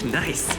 Nice.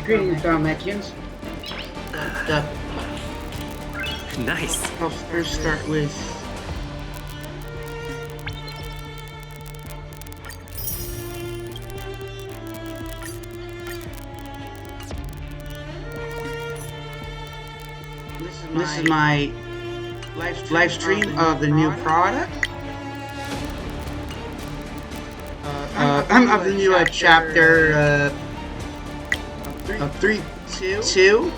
Greetings, Dalmatians. Nice. I'll first start with... This is my live stream of the new product. I'm of the new chapter 3.2.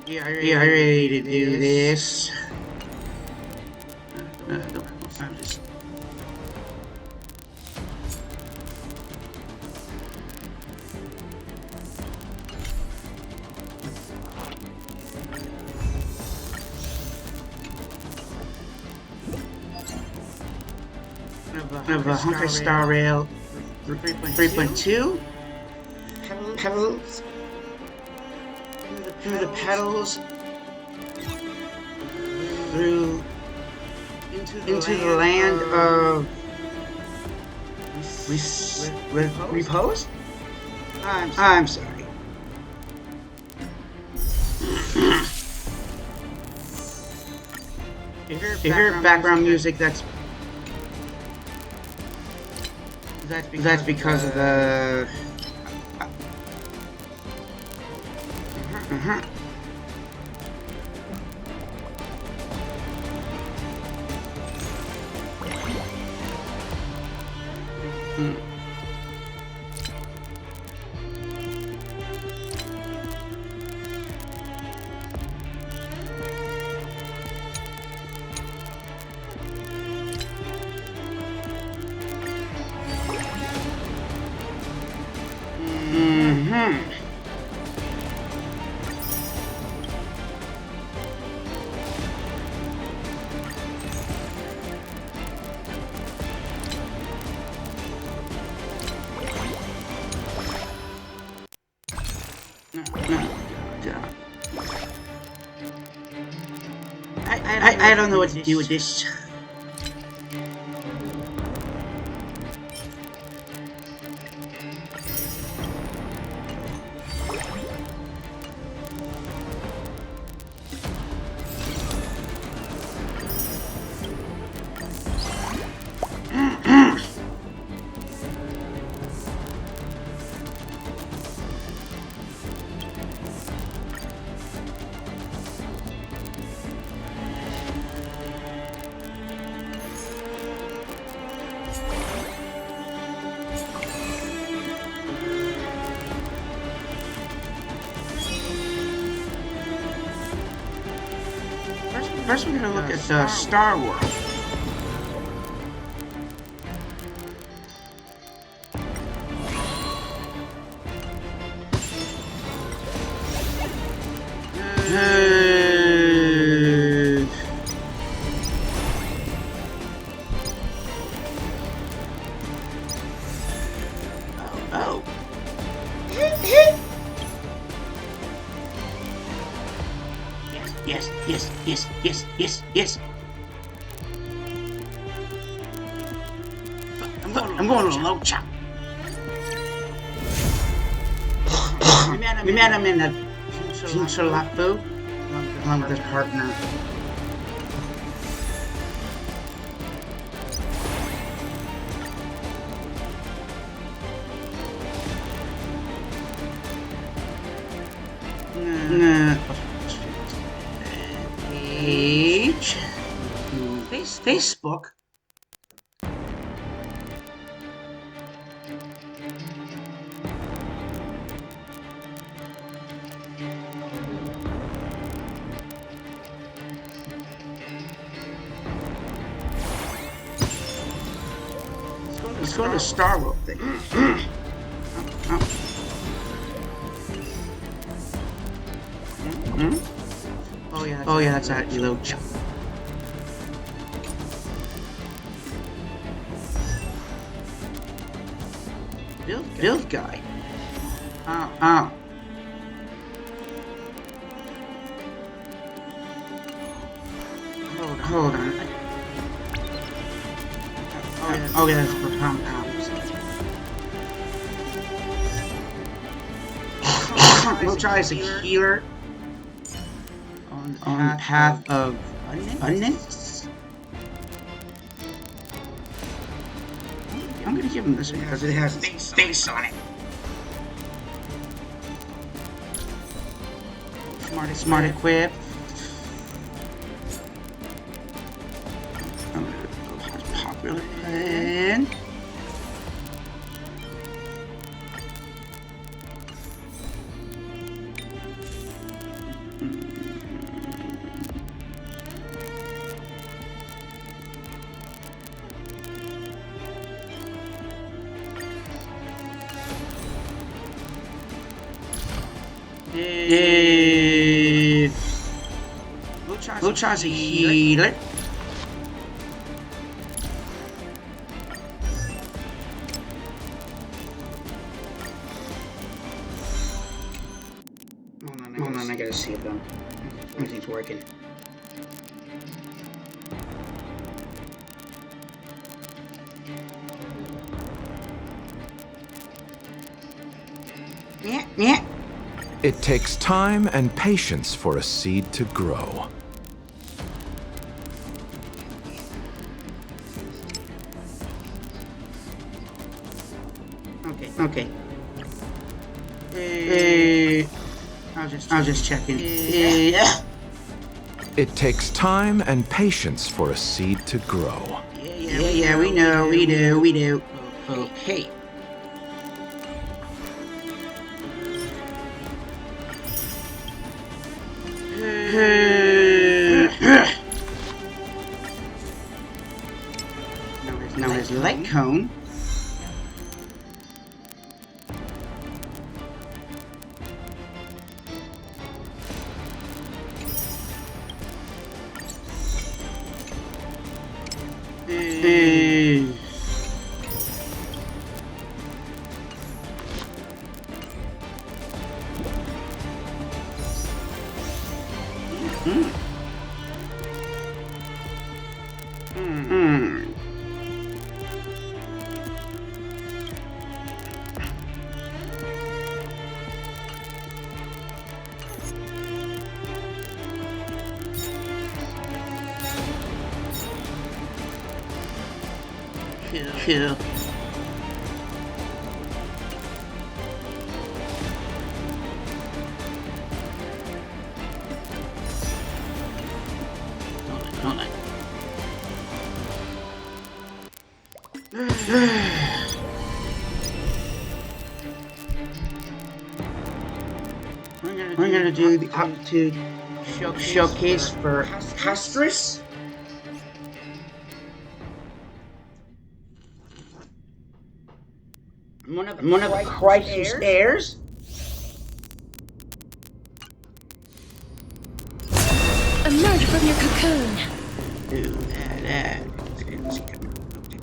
Yeah, I'm ready to do this. I'm just... of a Honkai Star Rail 3.2. Pedals through the pedals through into the land of repose. I'm sorry. If you hear background music, that's because of the... I don't know what to do with this. First, we're gonna look at Star Wars. Oh. Yes. I'm going to low chop. We met him in the Jinchalafu along with his partner. Page. Facebook. Let's go to the Star Wars thing. Oh yeah, that's that little chunk. Build guy. Oh. Hold on. Oh yeah, that's for compounds. We'll try as a healer on the path of abundance. I'm gonna give him this one because it has his face on it. Smart equip. Popular plan. We'll try to heal it. Hold on, I gotta see if everything's working. Yeah. It takes time and patience for a seed to grow. Okay. I'll just check in. Yeah. It takes time and patience for a seed to grow. Yeah, we know, we do. Okay. Now there's light cone. Cool. Hold on. We're gonna do the aptitude showcase for Castrus. One of the crisis heirs. Emerge from your cocoon. Do that.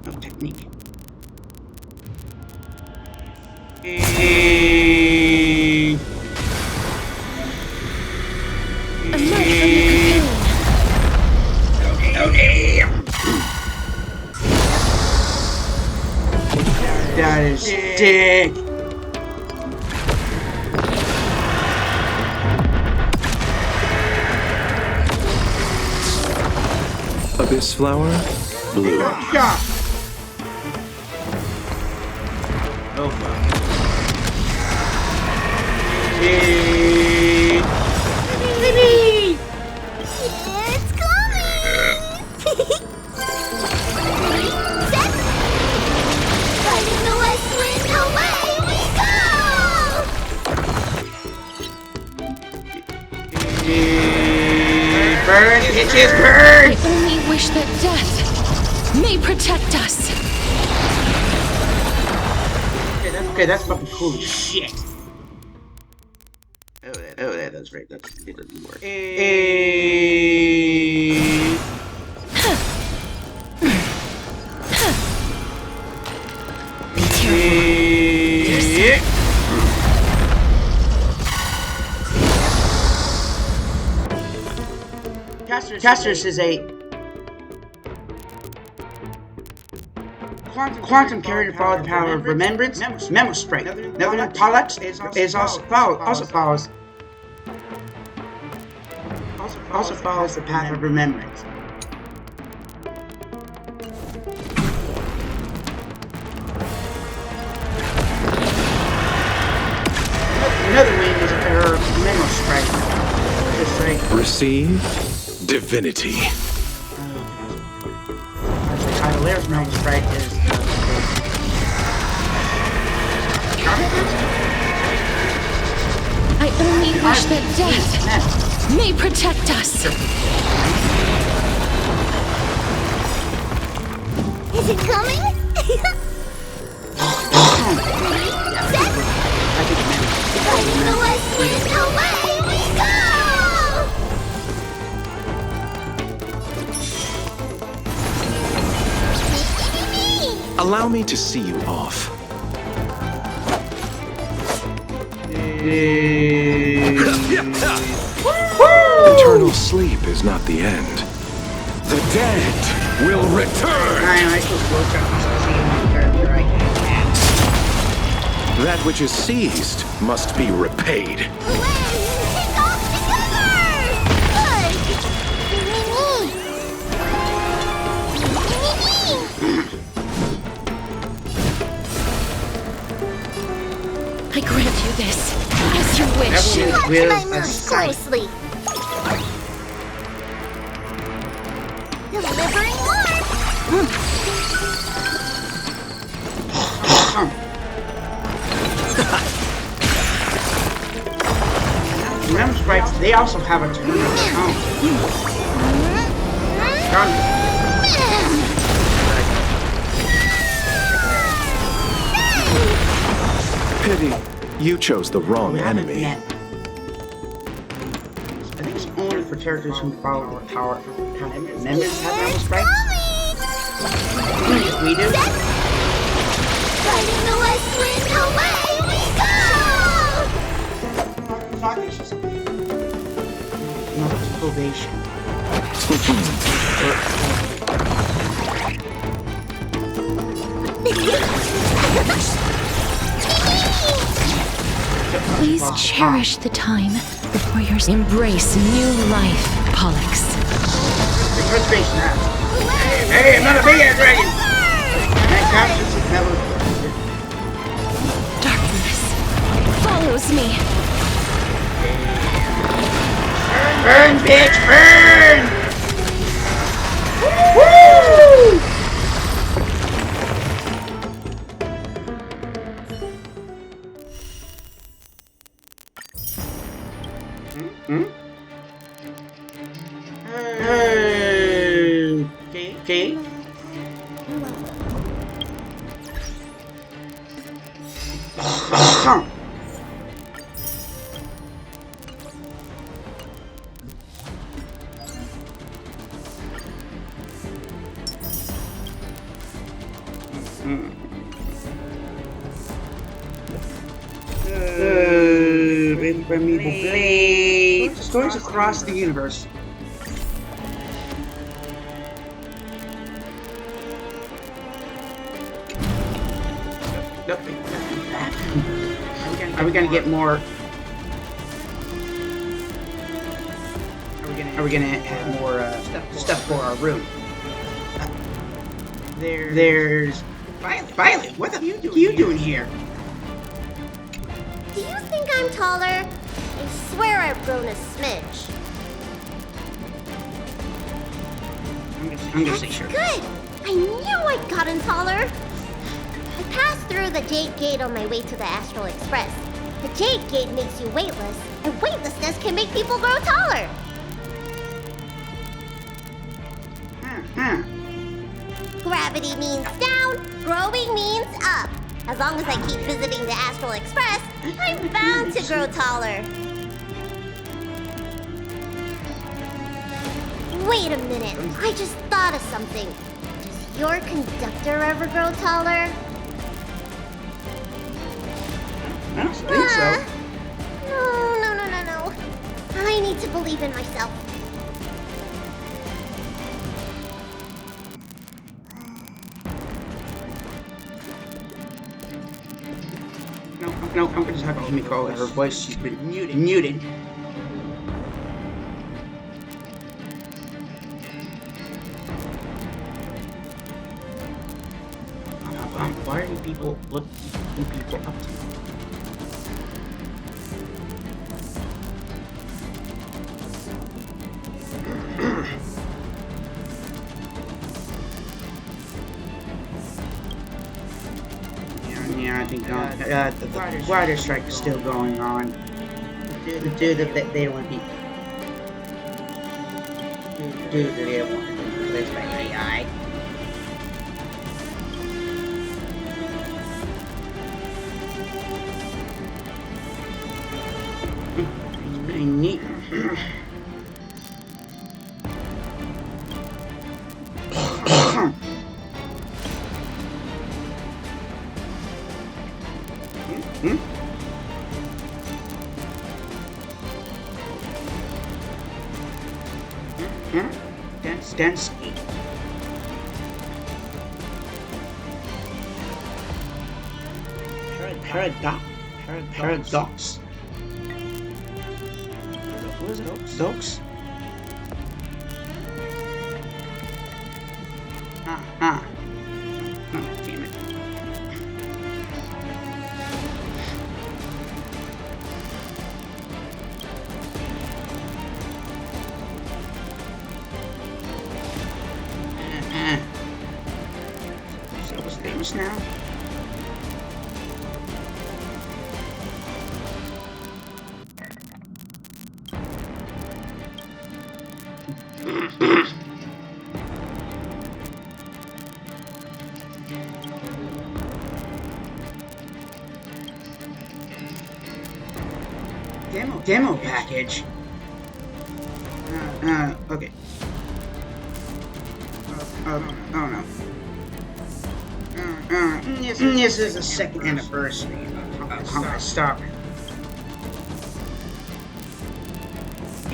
No technique. Emerge from your cocoon. Oh damn! That is sick. Abyss flower, blue. Yeah. Oh fuck. It's coming. Fighting the west wind, away we go. Burn, bitches, burn! I only wish that death may protect us. Okay, that's fucking cool as shit. Oh, that's right. It doesn't work. Be careful. Castrus is a quantum carrier to follow the power of remembrance, memory strength. Netherland Pollux also follows the path of remembrance. Another name is her memory strength. Just like Receive divinity. Tyler's memory strength is I only wish that death may protect us. Is it coming? Fighting the west wind, away we go! Allow me to see you off. Eternal sleep is not the end. The dead will return. That which is seized must be repaid. Kick off I grant you this, as you wish. Will I move closely. Delivering warmth. Remember sprites, they also have a turn of their own. Pity, you chose the wrong enemy. I think it's only for characters who follow the power of members have memory sprites. We do. Fighting the west wind, away we go! No, that's cool. elevation. Please cherish the time before your embrace new life, Pollux. Reservation now. Hey, another big-ass dragon! Darkness follows me. Burn, bitch, burn! Woo! Okay. Primeval blade. Stories across the universe. Are we gonna get more? Are we gonna have more stuff for our room? There's Violet. What the are you doing here? Do you think I'm taller? I swear I've grown a smidge. I'm gonna say sure. Good! I knew I'd gotten taller! I passed through the Jade Gate on my way to the Astral Express. The Jade Gate makes you weightless, and weightlessness can make people grow taller! Gravity means down, growing means up. As long as I keep visiting the Astral Express, I'm bound to grow taller. Wait a minute, I just thought of something. Does your conductor ever grow taller? I don't think so. No. I need to believe in myself. No, I'm just having Himiko. Her voice, she's been muted. Why are you people looking people up to? Yeah, I think the writer strike is still going on. The dude that they don't want to be. Dude that they don't want to be replaced by AI. It's pretty neat. Dense. Paradox. What is it? Dox? Oh, damn it. So what's famous now? Demo package. Okay. Oh no. This is the second anniversary of Honkai Star.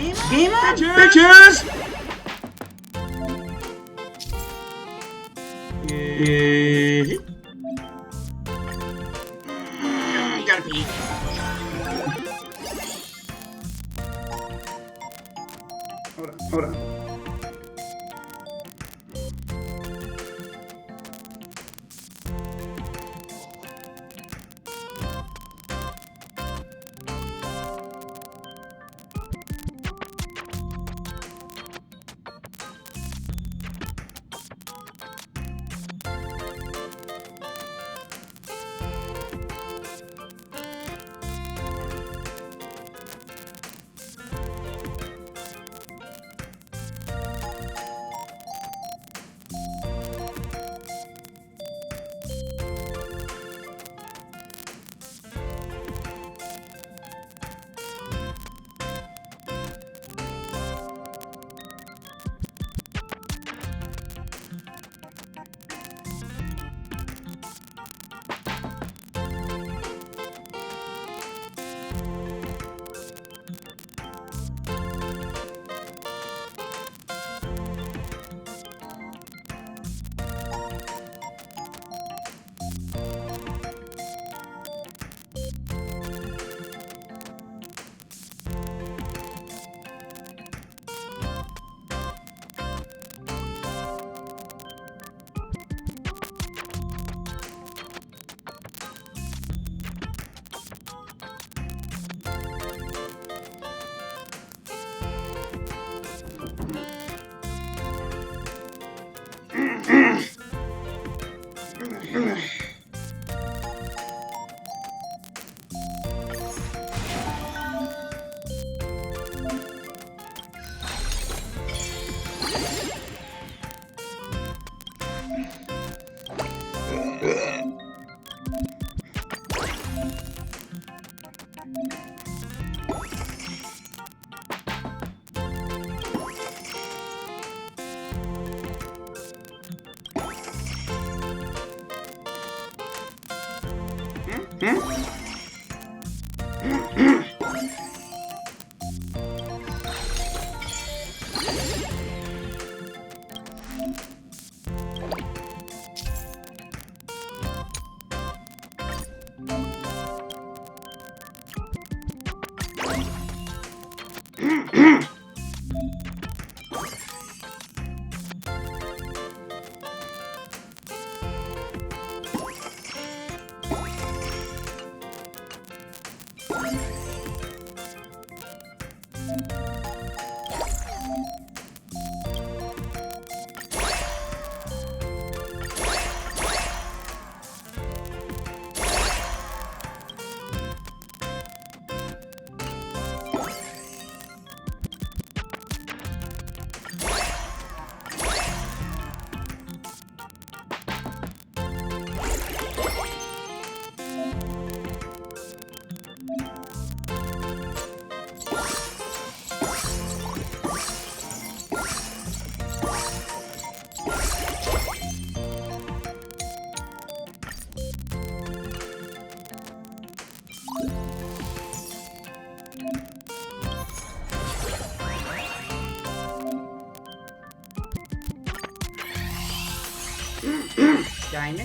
Game on, bitches! Gotta pee. Hold on.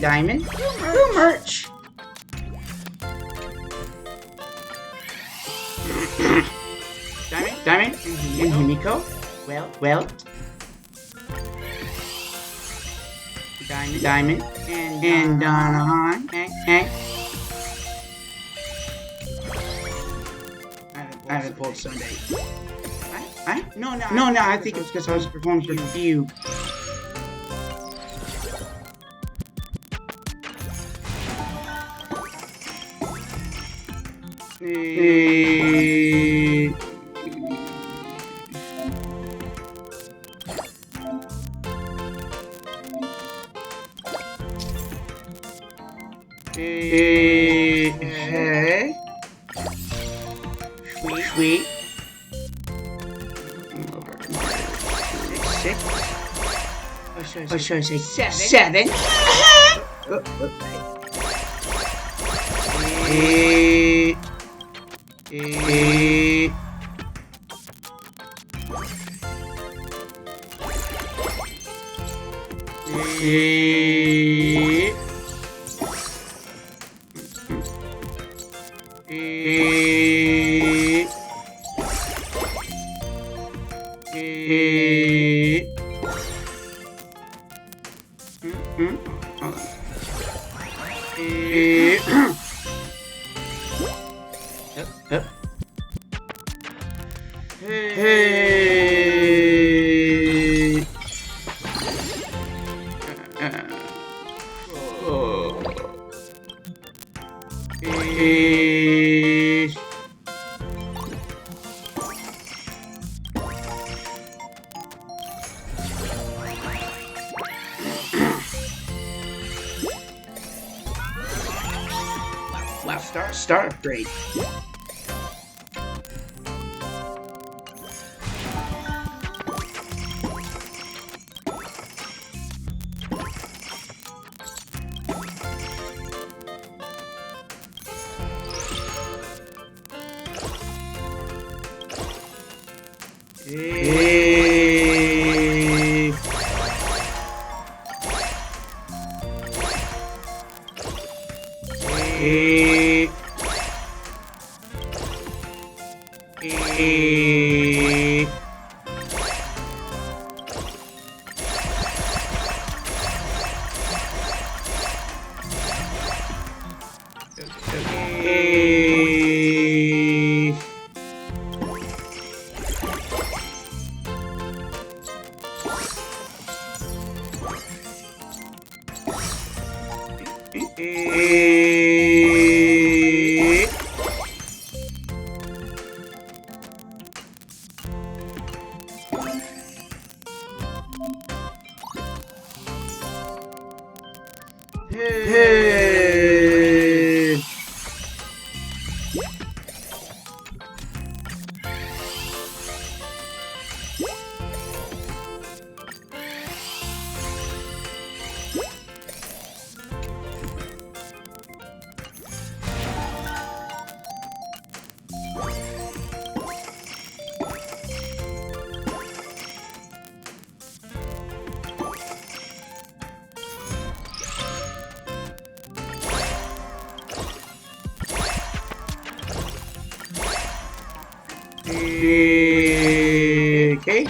Diamond? Who merch? Diamond? And Himiko? Well. Diamond? And Donahan? Hank? I haven't pulled Sunday. No, I think it's because I was performing for you. Sweet. Six. Or should I say seven? Wow, star upgrade. Okay.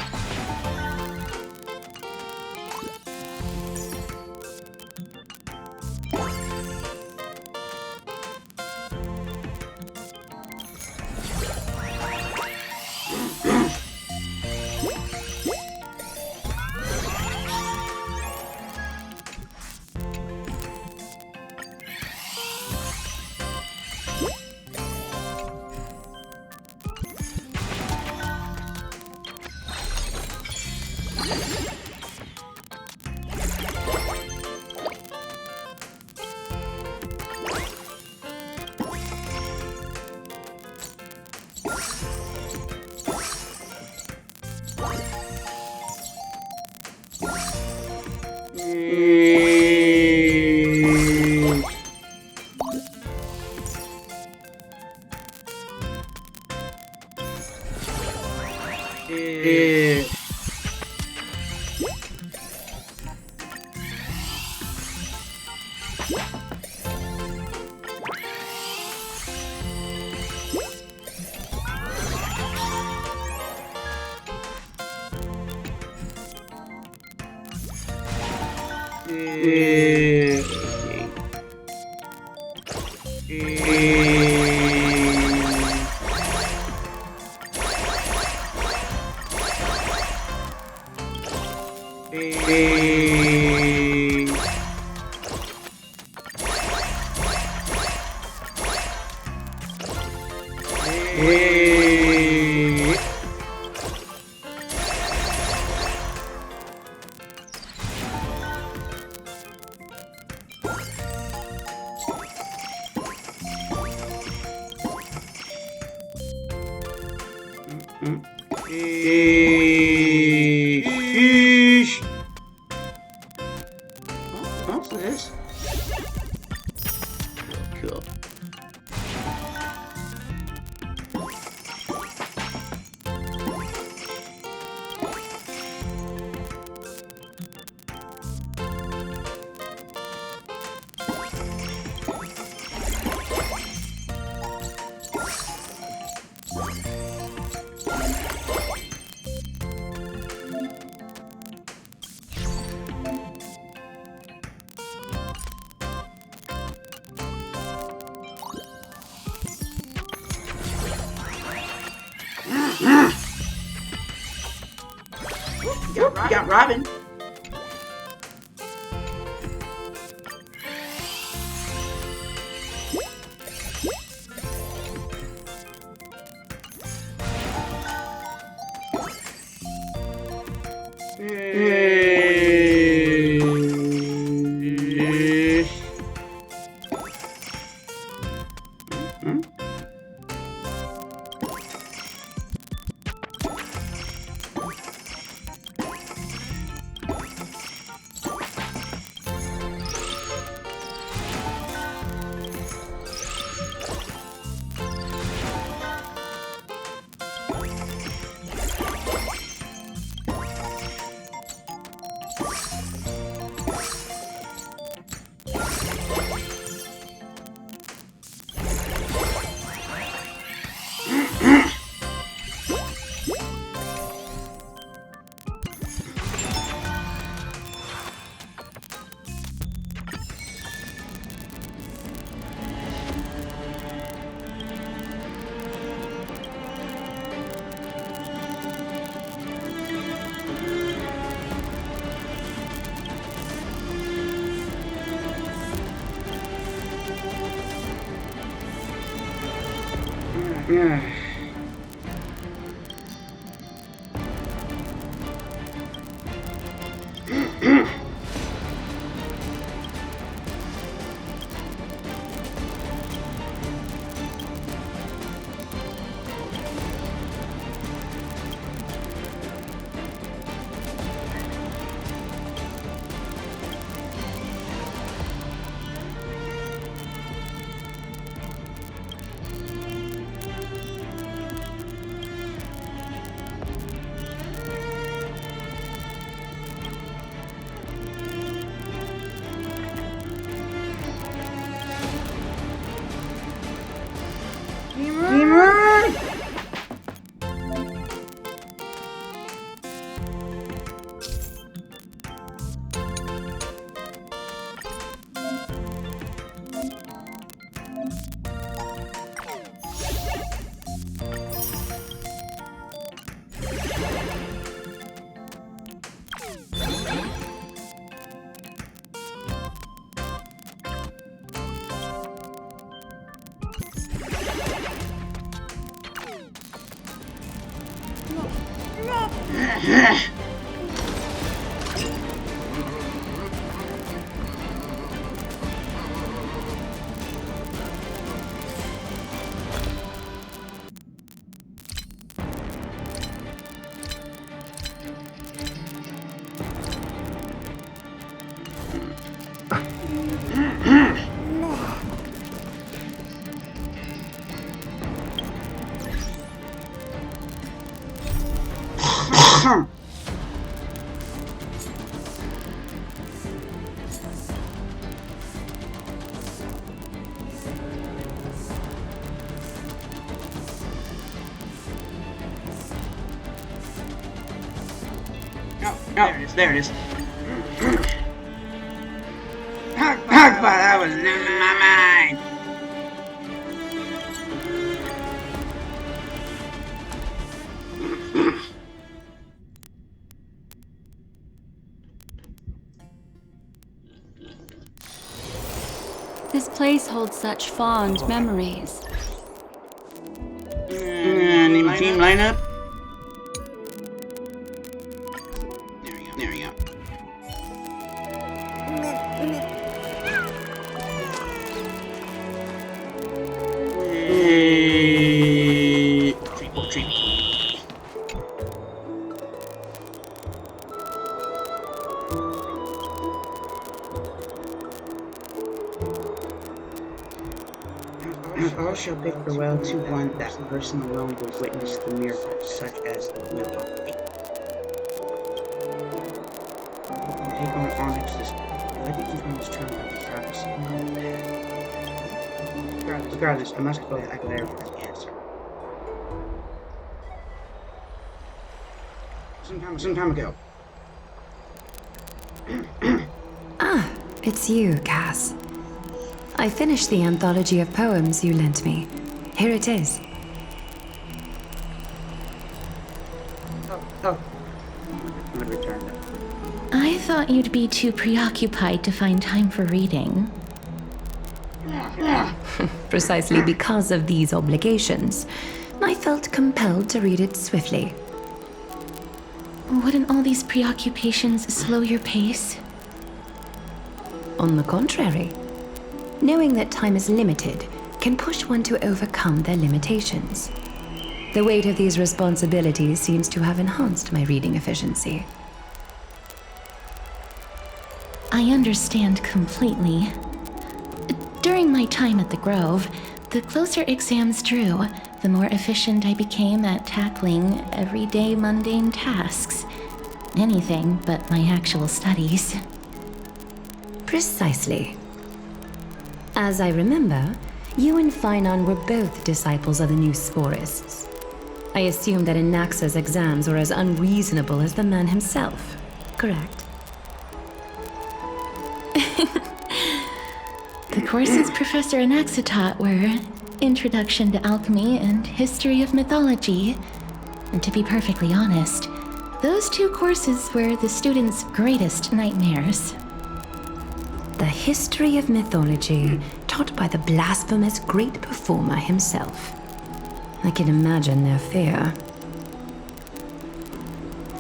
What's this? Cool. count Robin. Yeah. Oh, there it is. That was in my mind. This place holds such fond memories. Name a team lineup. There we go. Treat. All shall bid farewell to one. That person alone will witness the miracle, such as the will of fate. Take on Onyx this. Let it become his turn by the prophecy. Regardless, I must go to Aguilera for the answer. Some time ago. Ah, it's you, Cass. I finished the anthology of poems you lent me. Here it is. Oh. I'm gonna return that. I thought you'd be too preoccupied to find time for reading. Precisely because of these obligations, I felt compelled to read it swiftly. Wouldn't all these preoccupations slow your pace? On the contrary, knowing that time is limited can push one to overcome their limitations. The weight of these responsibilities seems to have enhanced my reading efficiency. I understand completely. During my time at the Grove, the closer exams drew, the more efficient I became at tackling everyday mundane tasks. Anything but my actual studies. Precisely. As I remember, you and Finon were both disciples of the new Sporists. I assume that Anaxa's exams were as unreasonable as the man himself, correct? The courses Professor Anaxa taught were Introduction to Alchemy and History of Mythology. And to be perfectly honest, those two courses were the students' greatest nightmares. The history of mythology, taught by the blasphemous great performer himself. I can imagine their fear.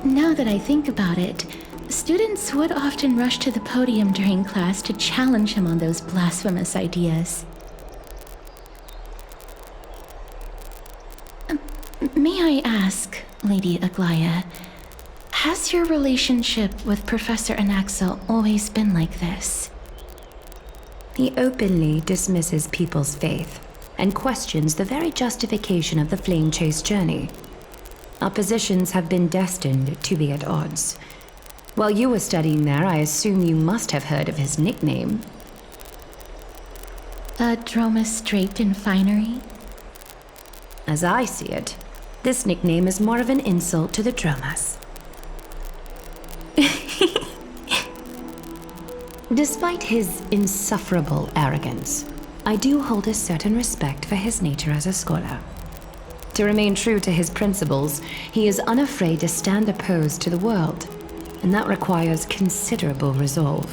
Now that I think about it, students would often rush to the podium during class to challenge him on those blasphemous ideas. May I ask, Lady Aglaya, has your relationship with Professor Anaxa always been like this? He openly dismisses people's faith and questions the very justification of the flame chase journey. Our positions have been destined to be at odds. While you were studying there, I assume you must have heard of his nickname. A Dromus draped in finery? As I see it, this nickname is more of an insult to the Dromas. Despite his insufferable arrogance, I do hold a certain respect for his nature as a scholar. To remain true to his principles, he is unafraid to stand opposed to the world, and that requires considerable resolve.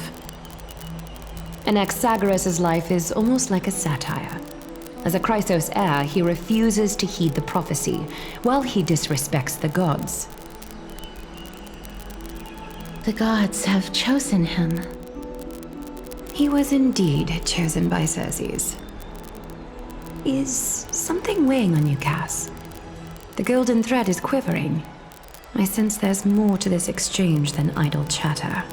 Anaxagoras' life is almost like a satire. As a Chrysos heir, he refuses to heed the prophecy, while he disrespects the gods. The gods have chosen him. He was indeed chosen by Circes. Is something weighing on you, Cass? The golden thread is quivering. I sense there's more to this exchange than idle chatter.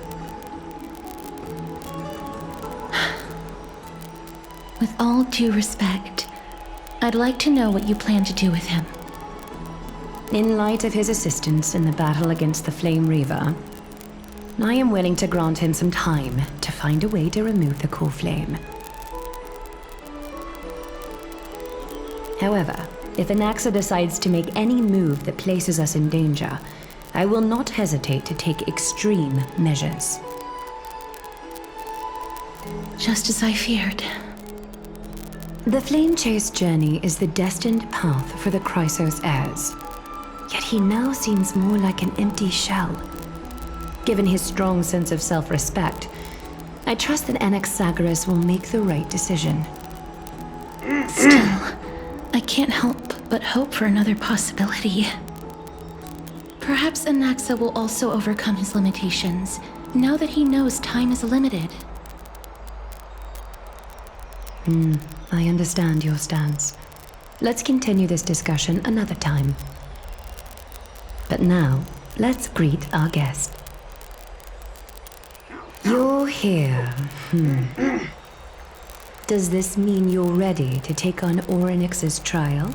With all due respect, I'd like to know what you plan to do with him. In light of his assistance in the battle against the Flame Reaver, I am willing to grant him some time to find a way to remove the core flame. However, if Anaxa decides to make any move that places us in danger, I will not hesitate to take extreme measures. Just as I feared. The Flame Chase journey is the destined path for the Chrysos heirs. Yet he now seems more like an empty shell. Given his strong sense of self-respect, I trust that Anaxagoras will make the right decision. Still, I can't help but hope for another possibility. Perhaps Anaxa will also overcome his limitations, now that he knows time is limited. I understand your stance. Let's continue this discussion another time. But now, let's greet our guest. You're here. Does this mean you're ready to take on Orynyx's trial?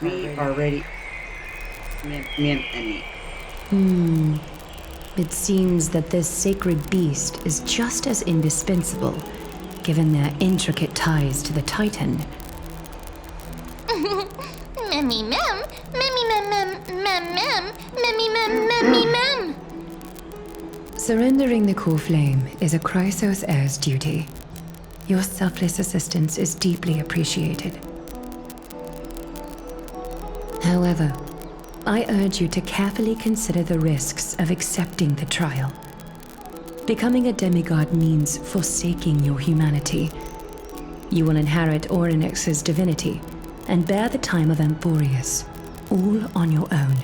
We are ready. Me and Emmy. It seems that this sacred beast is just as indispensable, given their intricate ties to the Titan. Memmy mem, memmy mem mem mem mem, memmy mem memmy mem. Surrendering the core flame is a Chrysos heir's duty. Your selfless assistance is deeply appreciated. However, I urge you to carefully consider the risks of accepting the trial. Becoming a demigod means forsaking your humanity. You will inherit Orynyx's divinity and bear the time of Amphorius, all on your own.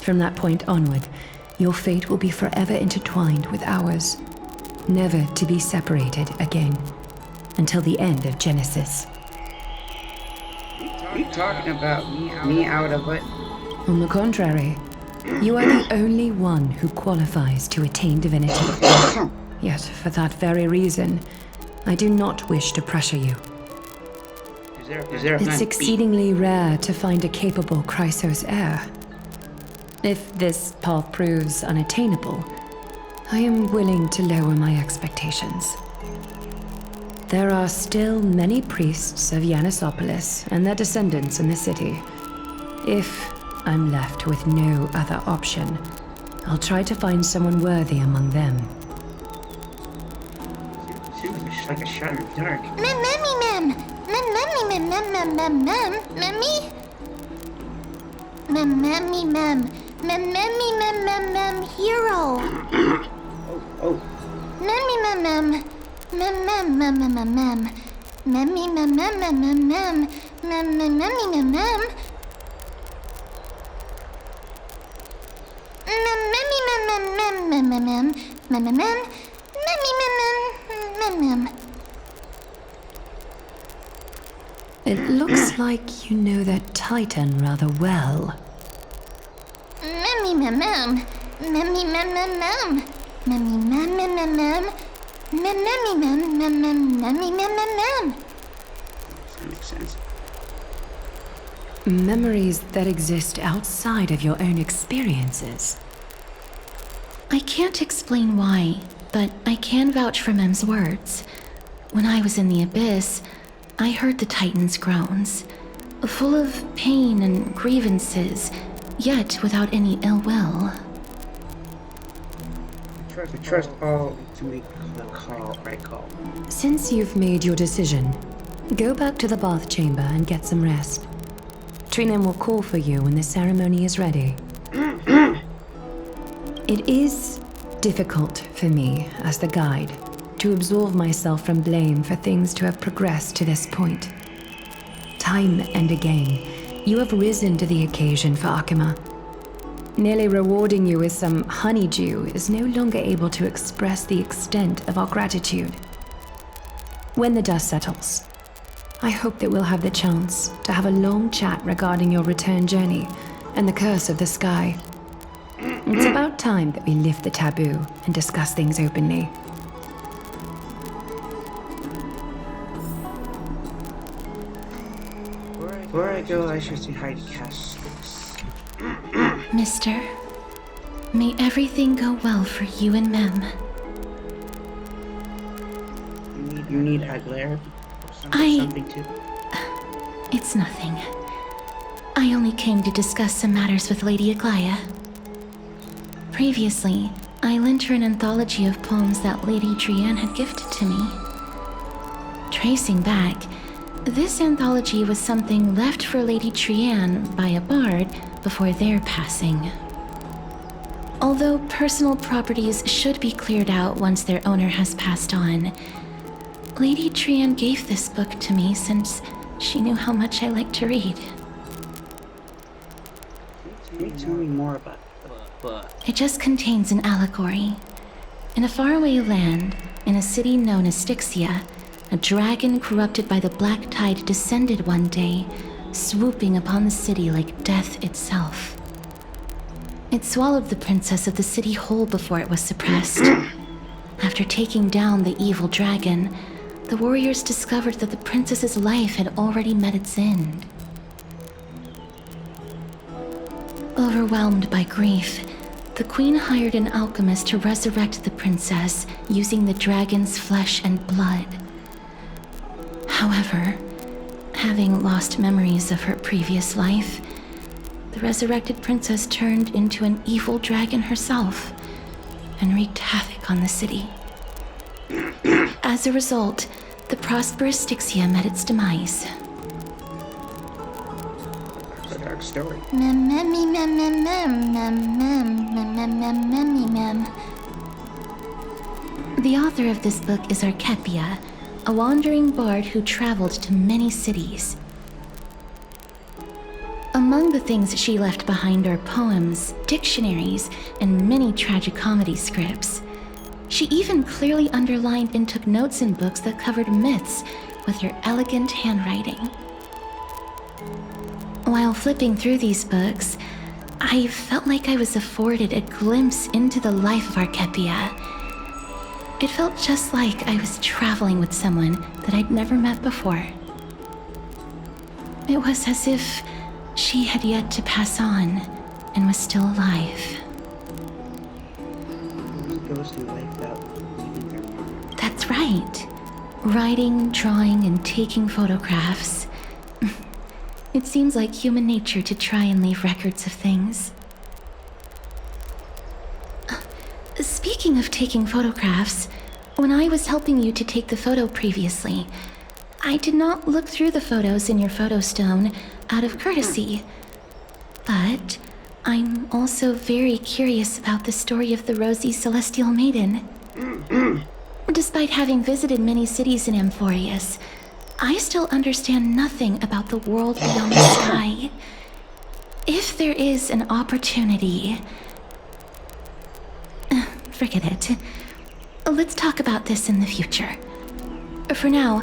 From that point onward, your fate will be forever intertwined with ours, never to be separated again, until the end of Genesis. Are you talking about me out of it? On the contrary, you are the only one who qualifies to attain divinity. Yet, for that very reason, I do not wish to pressure you. Is there It's exceedingly rare to find a capable Chrysos heir. If this path proves unattainable, I am willing to lower my expectations. There are still many priests of Yanissopolis and their descendants in the city. If I'm left with no other option, I'll try to find someone worthy among them. Seems like a shot in the dark. Hero. Oh. It looks like you know that Titan rather well. That makes sense. Memories that exist outside of your own experiences. I can't explain why, but I can vouch for Mem's words. When I was in the abyss, I heard the Titan's groans, full of pain and grievances, yet without any ill will. We trust all to make the right call. Since you've made your decision, go back to the bath chamber and get some rest. Trinem will call for you when the ceremony is ready. It is difficult for me, as the guide, to absolve myself from blame for things to have progressed to this point. Time and again, you have risen to the occasion for Akima. Merely rewarding you with some honeydew is no longer able to express the extent of our gratitude. When the dust settles, I hope that we'll have the chance to have a long chat regarding your return journey and the curse of the sky. It's about time that we lift the taboo and discuss things openly. Before I go, I should say hi to Cass. Mister, may everything go well for you and Mem. You need Aglair? Something too? It's nothing. I only came to discuss some matters with Lady Aglaya. Previously, I lent her an anthology of poems that Lady Trianne had gifted to me. Tracing back, this anthology was something left for Lady Trianne by a bard before their passing. Although personal properties should be cleared out once their owner has passed on, Lady Trianne gave this book to me since she knew how much I like to read. Can you tell me more about it? It just contains an allegory. In a faraway land, in a city known as Styxia, a dragon corrupted by the black tide descended one day, swooping upon the city like death itself. It swallowed the princess of the city whole before it was suppressed. After taking down the evil dragon, the warriors discovered that the princess's life had already met its end. Overwhelmed by grief, the queen hired an alchemist to resurrect the princess using the dragon's flesh and blood. However, having lost memories of her previous life, the resurrected princess turned into an evil dragon herself and wreaked havoc on the city. As a result, the prosperous Styxia met its demise. dark story. The author of this book is Archepia, a wandering bard who traveled to many cities. Among the things she left behind are poems, dictionaries, and many tragicomedy scripts. She even clearly underlined and took notes in books that covered myths with her elegant handwriting. While flipping through these books, I felt like I was afforded a glimpse into the life of Archepia. It felt just like I was traveling with someone that I'd never met before. It was as if she had yet to pass on and was still alive. That's right. Writing, drawing, and taking photographs. It seems like human nature to try and leave records of things. Speaking of taking photographs, when I was helping you to take the photo previously, I did not look through the photos in your photo stone out of courtesy. But I'm also very curious about the story of the Rosy Celestial Maiden. Despite having visited many cities in Amphorius, I still understand nothing about the world beyond the sky. If there is an opportunity... forget it. Let's talk about this in the future. For now,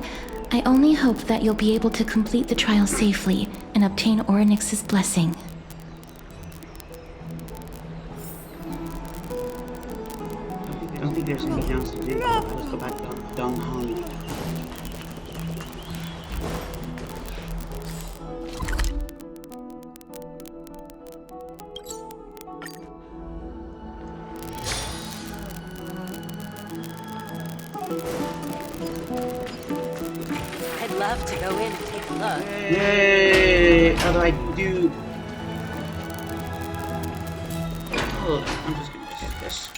I only hope that you'll be able to complete the trial safely and obtain Orynyx's blessing. I don't think there's anything else to do. Let's go back to Dung Hong. I'd love to go in and take a look. Yay! Although I do. Hold on, I'm just gonna check this.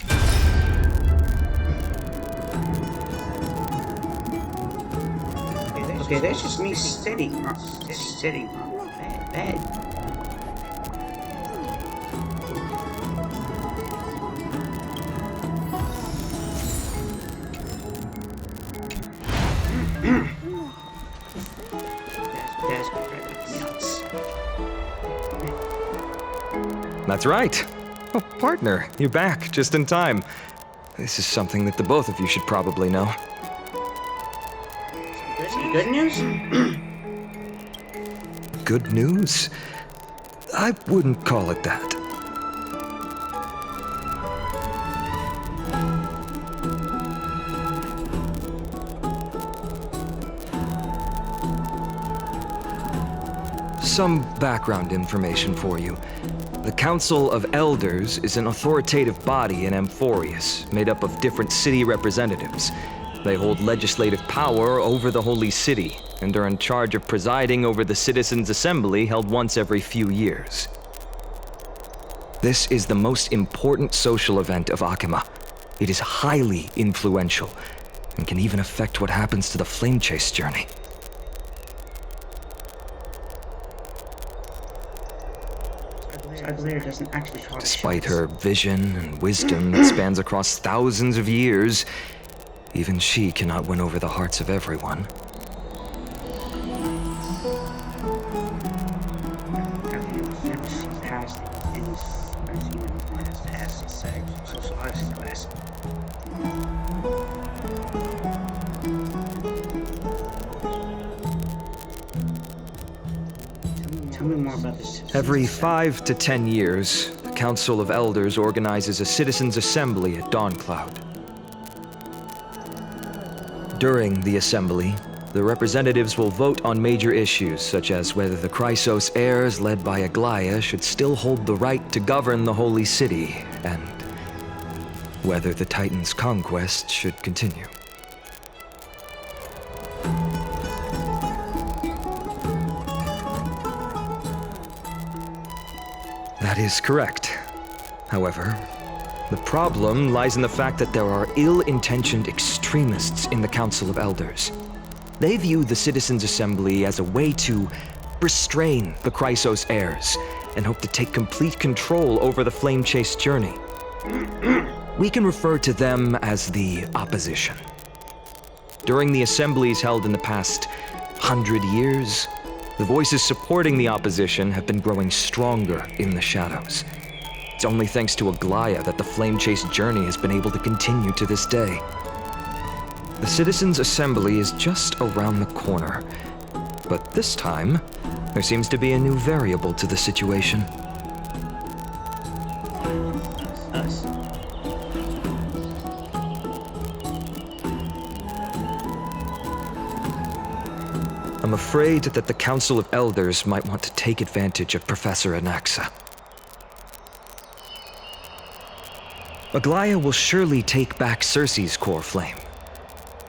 Okay, that's just me sitting on the bed. That's right. Oh, partner, you're back just in time. This is something that the both of you should probably know. Good news? Good news? I wouldn't call it that. Some background information for you. The Council of Elders is an authoritative body in Amphorius, made up of different city representatives. They hold legislative power over the Holy City, and are in charge of presiding over the Citizens' Assembly held once every few years. This is the most important social event of Akima. It is highly influential, and can even affect what happens to the Flame Chase journey. Doesn't actually call Despite her vision and wisdom that spans across thousands of years, even she cannot win over the hearts of everyone. Tell me more about this. Every 5 to 10 years, the Council of Elders organizes a Citizens' Assembly at Dawncloud. During the assembly, the representatives will vote on major issues such as whether the Chrysos heirs led by Aglaya should still hold the right to govern the Holy City, and whether the Titan's conquest should continue. That is correct. However, the problem lies in the fact that there are ill-intentioned extremists in the Council of Elders. They view the Citizens' Assembly as a way to restrain the Chrysos heirs and hope to take complete control over the Flame Chase journey. We can refer to them as the opposition. During the assemblies held in the past 100 years, the voices supporting the opposition have been growing stronger in the shadows. It's only thanks to Aglaya that the Flame Chase journey has been able to continue to this day. The Citizens' Assembly is just around the corner, but this time, there seems to be a new variable to the situation. Us. I'm afraid that the Council of Elders might want to take advantage of Professor Anaxa. Aglaya will surely take back Circe's core flame,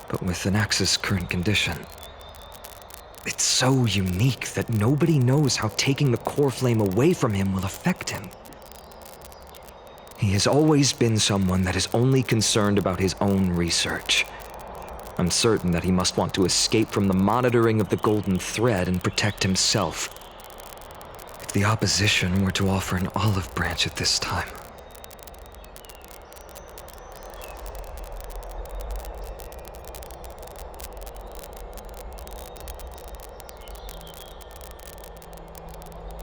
but with Anaxa's current condition, it's so unique that nobody knows how taking the core flame away from him will affect him. He has always been someone that is only concerned about his own research. I'm certain that he must want to escape from the monitoring of the Golden Thread and protect himself. If the opposition were to offer an olive branch at this time.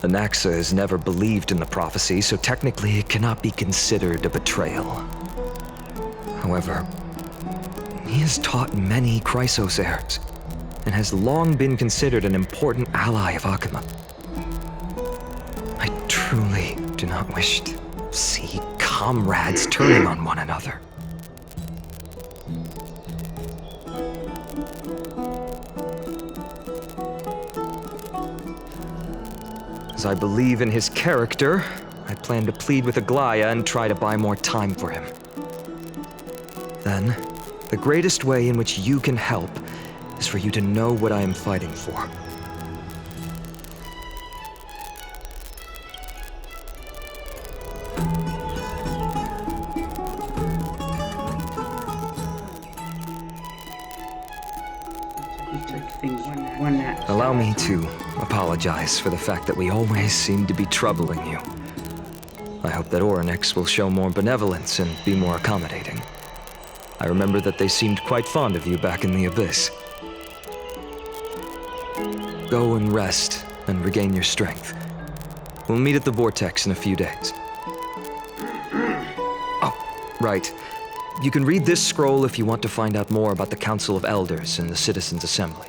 Anaxa has never believed in the prophecy, so technically it cannot be considered a betrayal. However, he has taught many Chrysos heirs, and has long been considered an important ally of Akuma. I truly do not wish to see comrades turning on one another. As I believe in his character, I plan to plead with Aglaya and try to buy more time for him. Then, the greatest way in which you can help is for you to know what I am fighting for. We took things one at. Allow me to apologize for the fact that we always seem to be troubling you. I hope that Orynyx will show more benevolence and be more accommodating. I remember that they seemed quite fond of you back in the Abyss. Go and rest and regain your strength. We'll meet at the Vortex in a few days. Oh, right. You can read this scroll if you want to find out more about the Council of Elders and the Citizens' Assembly.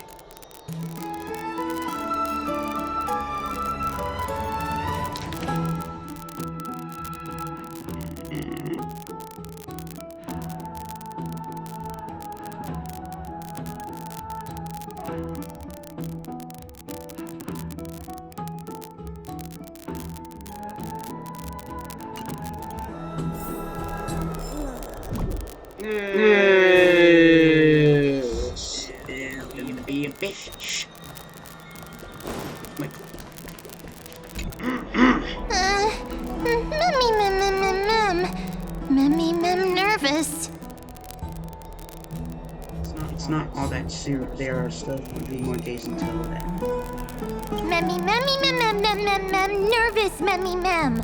Be a bitch. Nervous. It's not all that serious. There are still a few more days until then. Nervous, mem.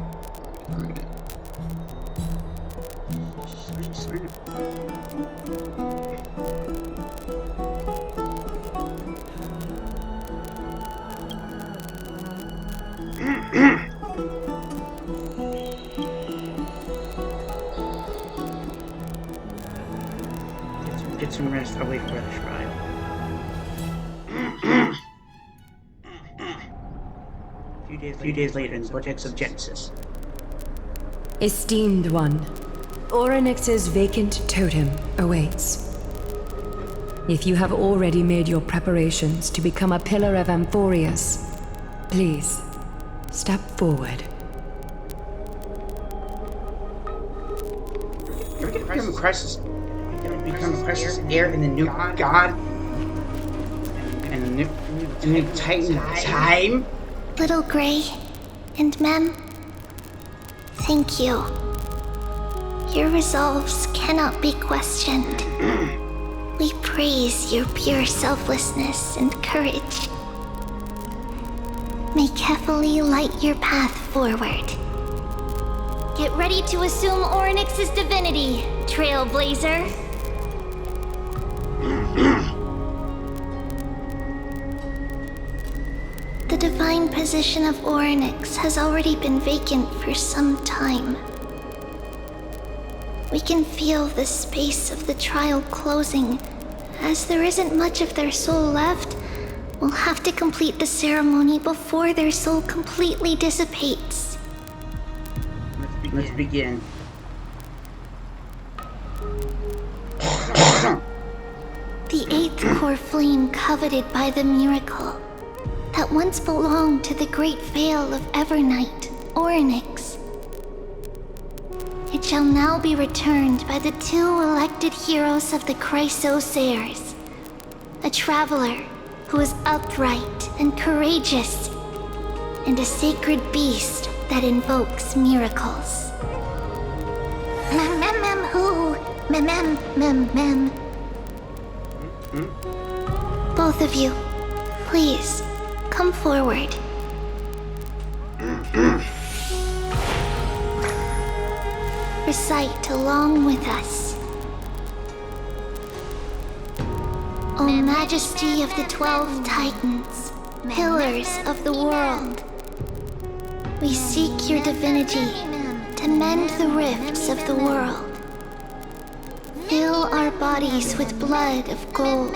Get some rest. I'll wait for the trial. A few days later in the Vortex of Genesis. Esteemed one, Orynyx's vacant totem awaits. If you have already made your preparations to become a pillar of Amphorius, please, step forward. You're gonna become a crisis. Become a crisis heir in the new god and the new Titan time. Little Gray and Mem, thank you. Your resolves cannot be questioned. We praise your pure selflessness and courage. may carefully light your path forward. Get ready to assume Orynyx's divinity, Trailblazer. The divine position of Orynyx has already been vacant for some time. We can feel the space of the trial closing. As there isn't much of their soul left, we'll have to complete the ceremony before their soul completely dissipates. Let's begin. The eighth core flame coveted by the miracle that once belonged to the great Vale of Evernight, Orynyx. It shall now be returned by the two elected heroes of the Chrysosaurs. A traveler who is upright and courageous, and a sacred beast that invokes miracles. Both of you, please, come forward. Recite along with us. O Majesty of the 12 Titans, pillars of the world, we seek your divinity to mend the rifts of the world. Fill our bodies with blood of gold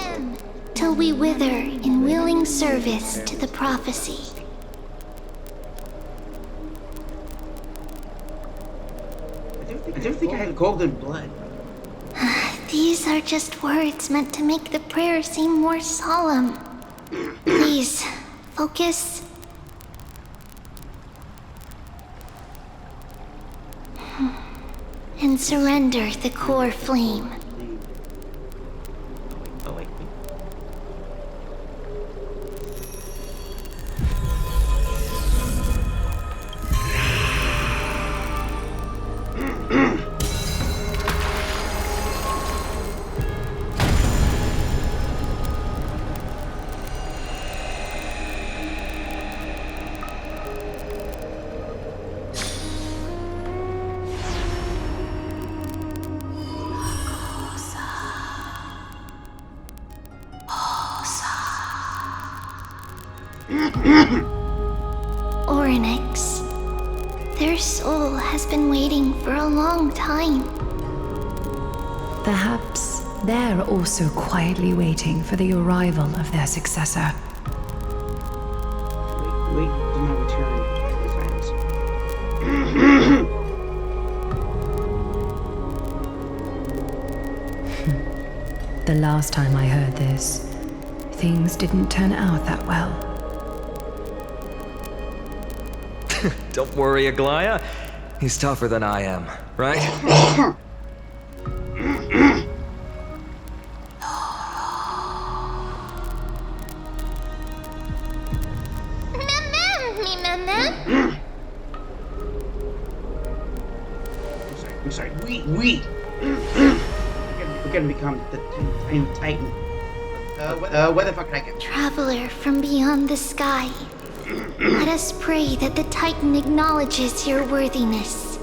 till we wither in willing service to the prophecy. I don't think I had golden blood. These are just words meant to make the prayer seem more solemn. Please, focus. And surrender the core flame. Oh, wait. Orynyx. Their soul has been waiting for a long time. Perhaps they're also quietly waiting for the arrival of their successor. Wait, do not return. The last time I heard this, things didn't turn out that well. Don't worry, Aglaya. He's tougher than I am, right? I'm sorry. We. We're gonna become the Titan. Where the fuck did I go? Traveler from beyond the sky, let us pray that the Titan acknowledges your worthiness.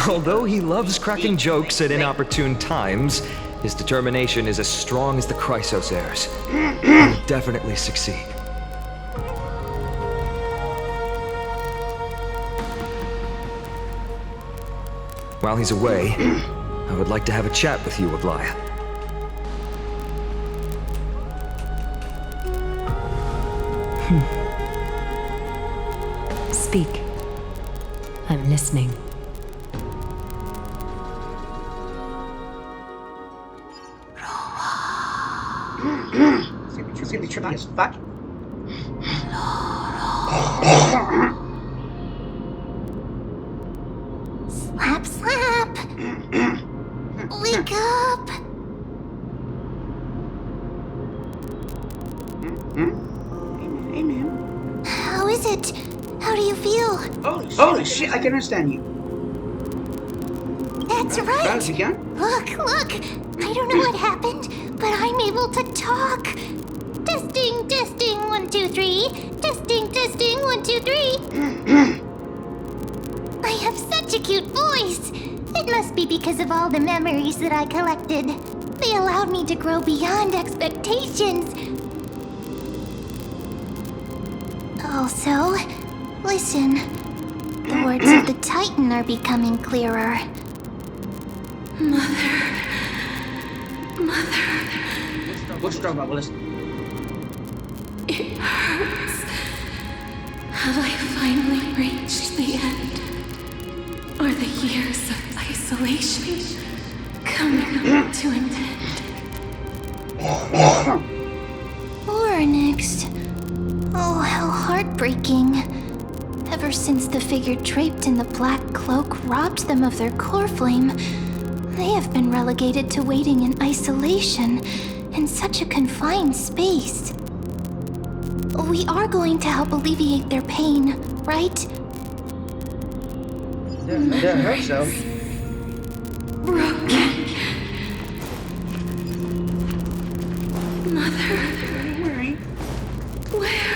Although he loves cracking jokes at inopportune times, his determination is as strong as the Chrysosaurs. He'll definitely succeed. While he's away, I would like to have a chat with you, Aglaya. Speak. I'm listening. It's gonna be trippy as fuck. Slap, slap! Wake up! Hey, man. How is it? How do you feel? Holy shit, I can understand you. That's right! How's it going? Look! I don't know what happened, but I'm able to talk! Testing, 1, 2, 3. Testing, Testing, 1, 2, 3. I have such a cute voice. It must be because of all the memories that I collected. They allowed me to grow beyond expectations. Also, listen. The words of the Titan are becoming clearer. Mother. What's wrong about listen? It hurts. Have I finally reached the end? Are the years of isolation coming to an end? Oryx. Oh, how heartbreaking. Ever since the figure draped in the black cloak robbed them of their core flame, they have been relegated to waiting in isolation in such a confined space. We are going to help alleviate their pain, right? Yeah, I hope so. Broken. Mother, where?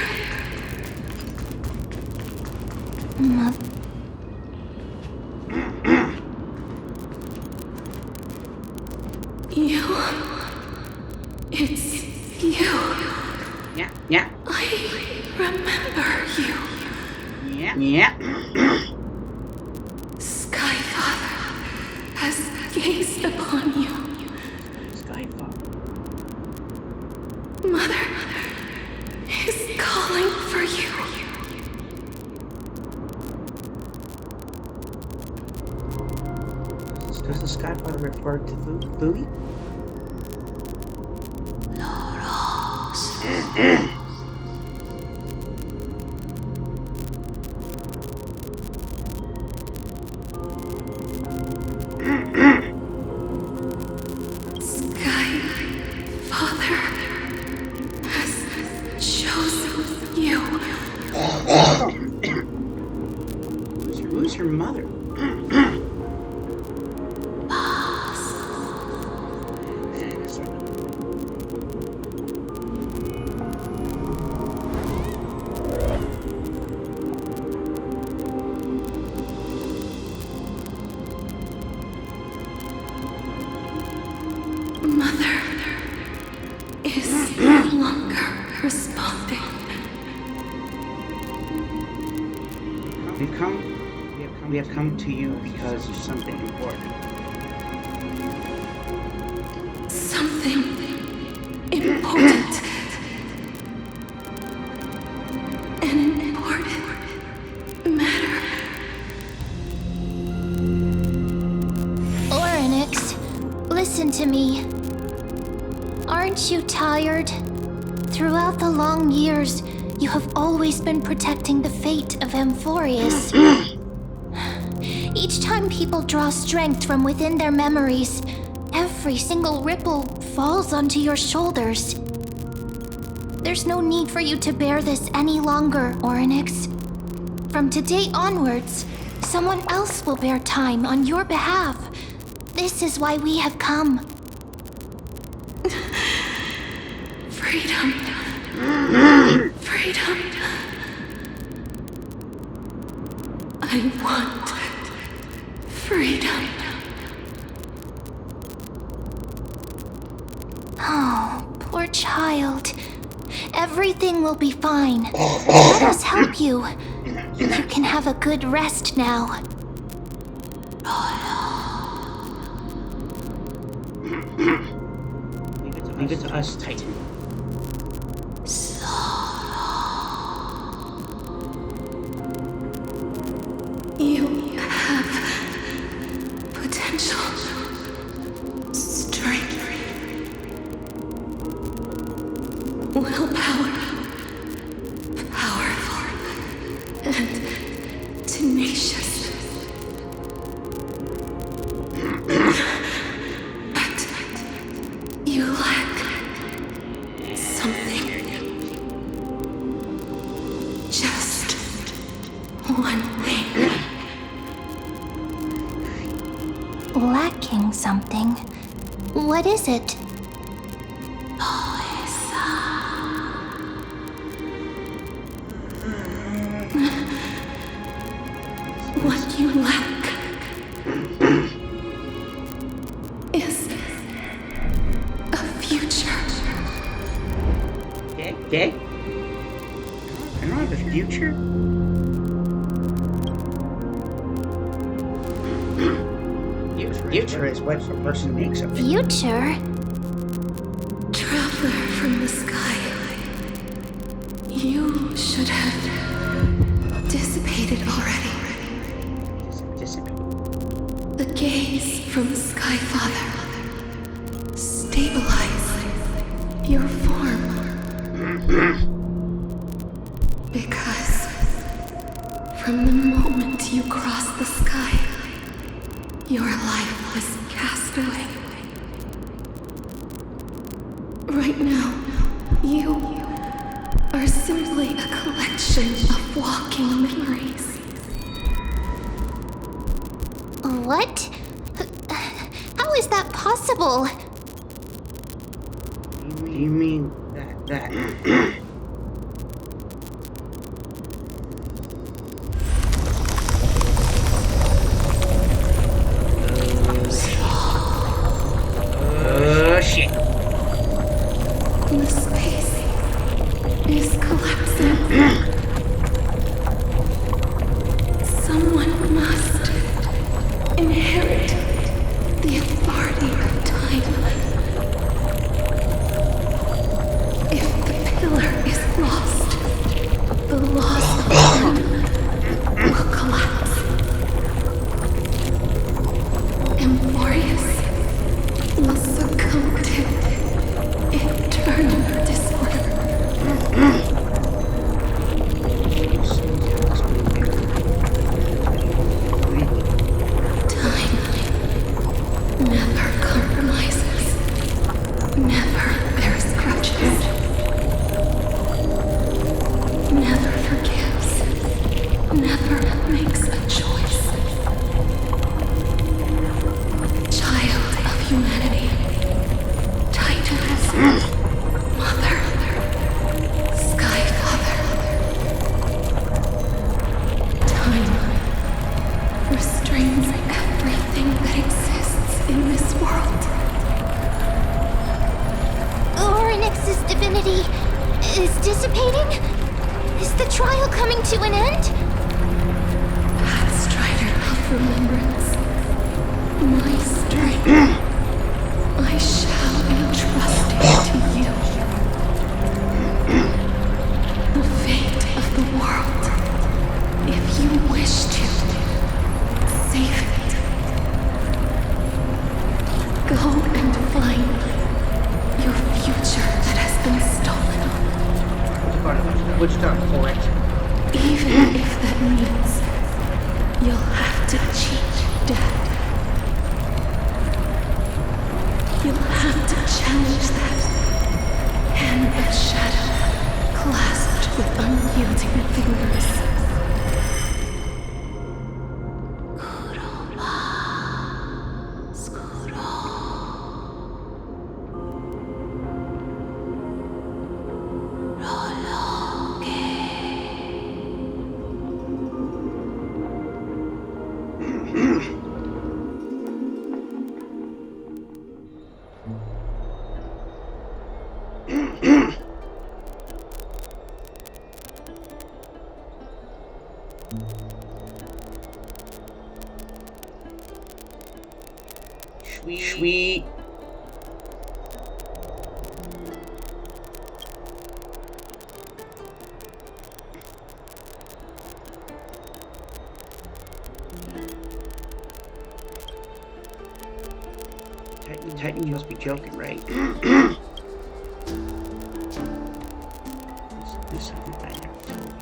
You. It's you. Yeah. I remember you. Yeah. Skyfather has gazed upon you. Skyfather. Mother is calling for you. Does the Skyfather refer to Bowie? Skyfather has chosen you. Who's your mother? Mother is no longer responding. We have come to you because of something important. Something important. An important matter. Oryx, listen to me. Aren't you tired? Throughout the long years, you have always been protecting the fate of Amphorius. Each time people draw strength from within their memories, every single ripple falls onto your shoulders. There's no need for you to bear this any longer, Oryx. From today onwards, someone else will bear time on your behalf. This is why we have come. Freedom. Freedom. I want freedom. Oh, poor child. Everything will be fine. Let us help you. You can have a good rest now. Leave it to us, Titan. You have potential, strength, willpower, powerful, and tenacious. But you lack something. Just one thing. Lacking something. What is it? you lack is a future. Okay? I don't have a future? Future is what a person makes of it. Future? Traveler from the sky, you should have dissipated already. The gaze from the Sky Father stabilized your form. Because from the moment you crossed the sky, your life was cast away. Right now, you are simply a collection of walking memories. What? How is that possible? You mean that? Shit. The space is collapsing. Someone must inherit the authority of time. If the pillar is lost, the laws of time will collapse. Emphorius will succumb to eternal disorder. Time never compromises, never bears grudges, never forgives, never makes a choice. Child of humanity, Titan's mother, Sky Father. Time restrains everything that exists in this world. Oryx's divinity is dissipating? Is the trial coming to an end? Strider of remembrance, my strength, I shall entrust it to you. The fate of the world, if you wish to save it. Go and find your future that has been stolen. Which done for it? Even if that means you'll have to cheat death. You'll have to challenge that hand of shadow clasped with unyielding fingers. Sweet. Titan, you must be joking, right? There's something I never told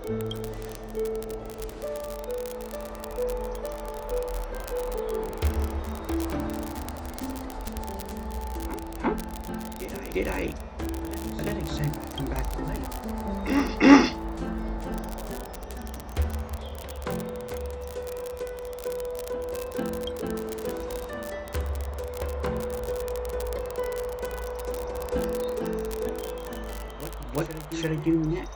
you. did I come back to life? What should I do next?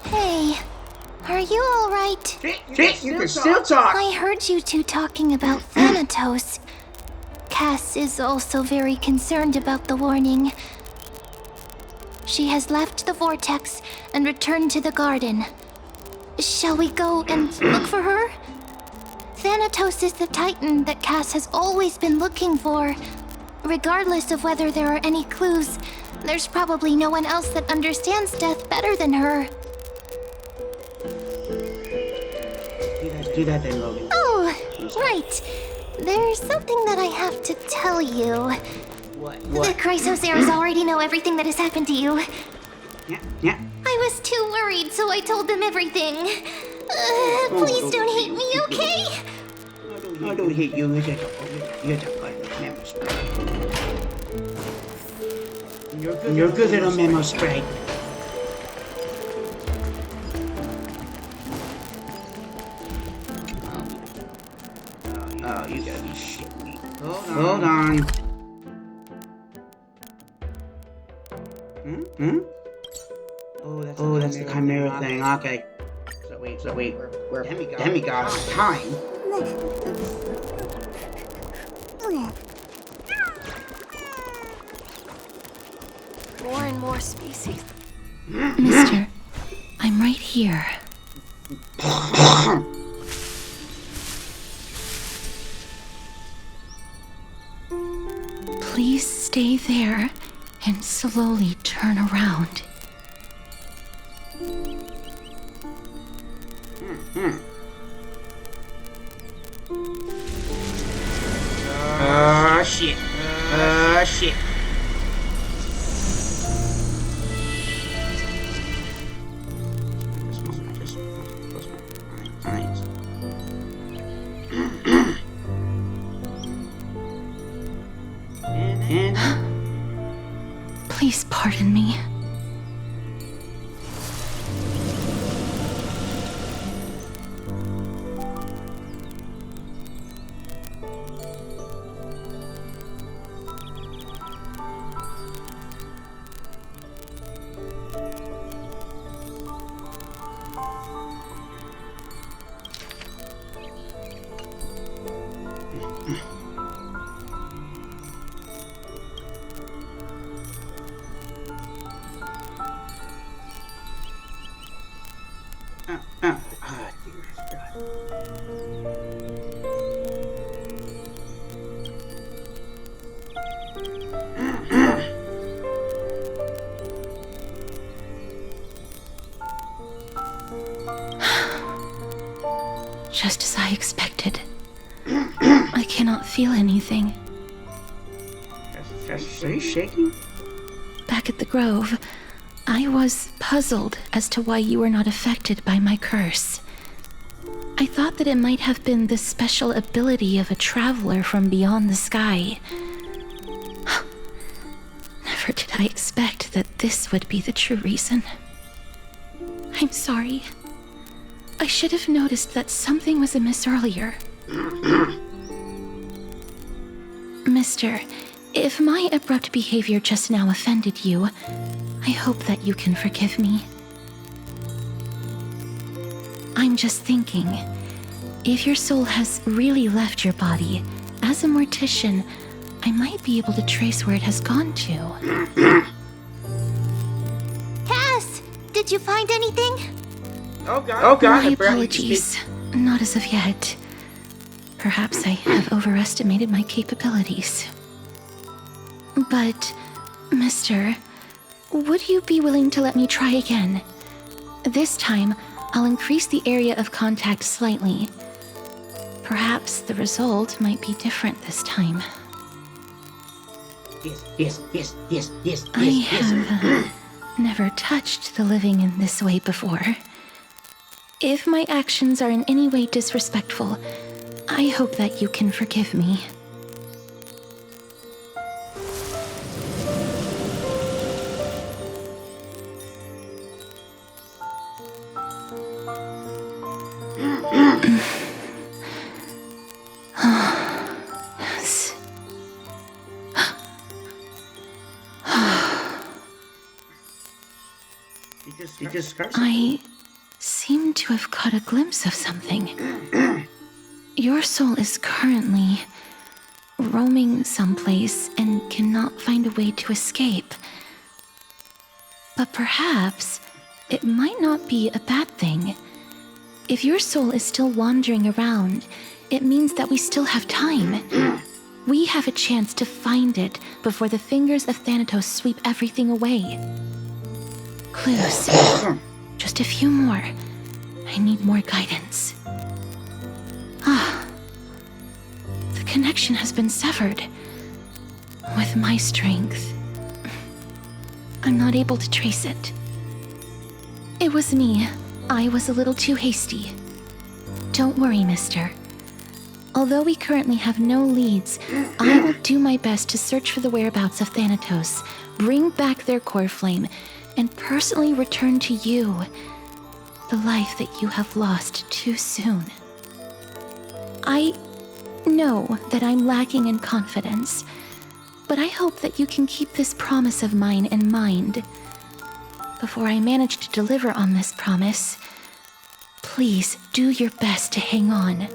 Hey, are you alright? You can still talk! I heard you two talking about Thanatos. Cass is also very concerned about the warning. She has left the vortex and returned to the garden. Shall we go and look for her? Thanatos is the Titan that Cass has always been looking for. Regardless of whether there are any clues, there's probably no one else that understands death better than her. Do that then, Logan. Oh, right. There's something that I have to tell you. What? The Chrysosaurs already know everything that has happened to you. Yeah. I was too worried, so I told them everything. Please don't hate me, okay? I don't hate you. You're just a memo spray. You're a good little memo spray. Oh, you gotta be shitting me. Hold on. Hmm? Oh, that's the Chimera thing. Okay. So wait, we're demigods of time. More and more species. Mister, I'm right here. Please stay there and slowly turn around. Shit. Shit. Just close my eyes. And Please pardon me. Just as I expected. I cannot feel anything. Are you shaking? Back at the Grove, I was puzzled as to why you were not affected by my curse. I thought that it might have been the special ability of a traveler from beyond the sky. Never did I expect that this would be the true reason. I'm sorry. I should have noticed that something was amiss earlier. Mister, if my abrupt behavior just now offended you, I hope that you can forgive me. I'm just thinking, if your soul has really left your body, as a mortician, I might be able to trace where it has gone to. Cass, did you find anything? Oh God! My apologies. Not as of yet. Perhaps I have overestimated my capabilities. But, Mister, would you be willing to let me try again? This time, I'll increase the area of contact slightly. Perhaps the result might be different this time. Yes. I have never touched the living in this way before. If my actions are in any way disrespectful, I hope that you can forgive me. Yes. You just scratched. I seem to have caught a glimpse of something. Your soul is currently roaming someplace and cannot find a way to escape. But perhaps it might not be a bad thing. If your soul is still wandering around, it means that we still have time. We have a chance to find it before the fingers of Thanatos sweep everything away. Clues. Just a few more. I need more guidance. The connection has been severed. With my strength, I'm not able to trace it. It was me. I was a little too hasty. Don't worry, mister. Although we currently have no leads, I will do my best to search for the whereabouts of Thanatos, bring back their core flame, and personally return to you the life that you have lost too soon. I know that I'm lacking in confidence, but I hope that you can keep this promise of mine in mind. Before I manage to deliver on this promise, please do your best to hang on.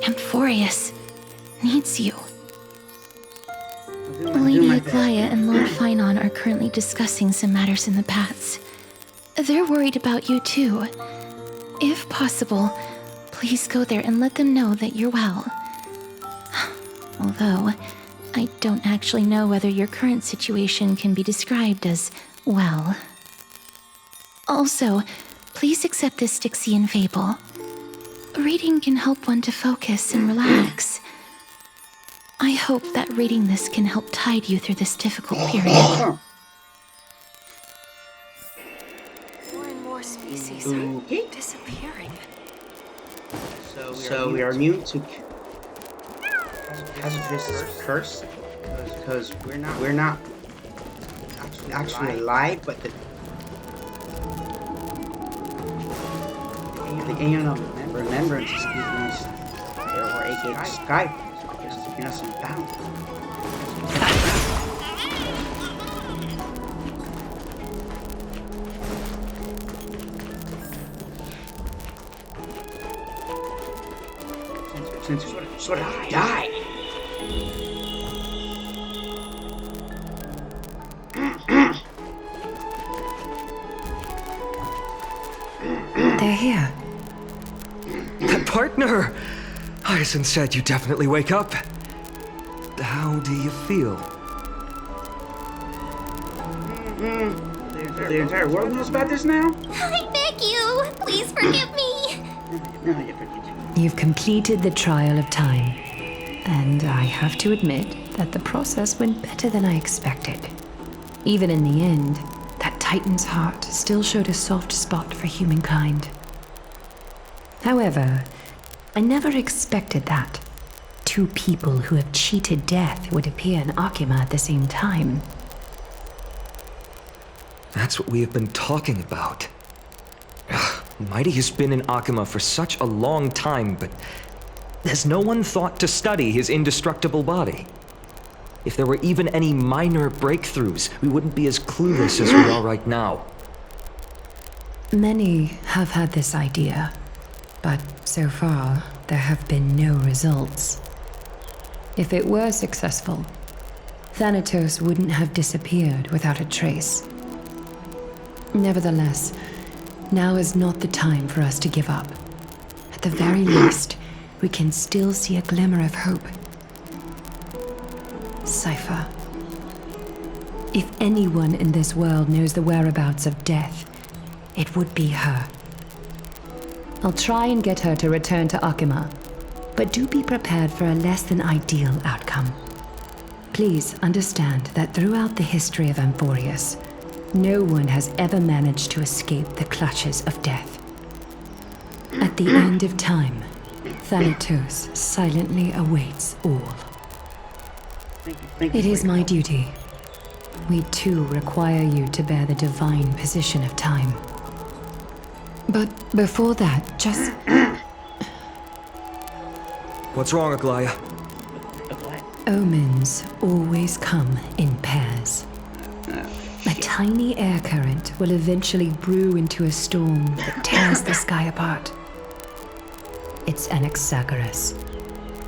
Amphorius needs you. Lady Aglaya and Lord Finon are currently discussing some matters in the paths. They're worried about you too. If possible, please go there and let them know that you're well. Although, I don't actually know whether your current situation can be described as well. Also, please accept this Styxian fable. Reading can help one to focus and relax. I hope that reading this can help tide you through this difficult period. More and more species are Okay. disappearing. So we are immune to Hazardous curse because we're not actually alive, but the alien of remembrance is keeping us there, or aka Sky, is keeping us bound. Since we sort of died. They're here. Partner! Hyacin said you definitely wake up. How do you feel? The entire world knows about this now? I beg you, please forgive me. No, you forget. You've completed the trial of time. And I have to admit that the process went better than I expected. Even in the end, that Titan's heart still showed a soft spot for humankind. However, I never expected that. Two people who have cheated death would appear in Akima at the same time. That's what we have been talking about. Mighty has been in Akima for such a long time, but has no one thought to study his indestructible body? If there were even any minor breakthroughs, we wouldn't be as clueless as we are right now. Many have had this idea, but so far there have been no results. If it were successful, Thanatos wouldn't have disappeared without a trace. Nevertheless, now is not the time for us to give up. At the very least, we can still see a glimmer of hope. Cypher. If anyone in this world knows the whereabouts of death, it would be her. I'll try and get her to return to Akima, But do be prepared for a less than ideal outcome. Please understand that throughout the history of Amphorius, no one has ever managed to escape the clutches of death. At the end of time, Thanatos silently awaits all. It is my duty. We too require you to bear the divine position of time. But before that, just... What's wrong, Aglaya? Omens always come in pairs. A tiny air current will eventually brew into a storm that tears the sky apart. It's Anaxagoras.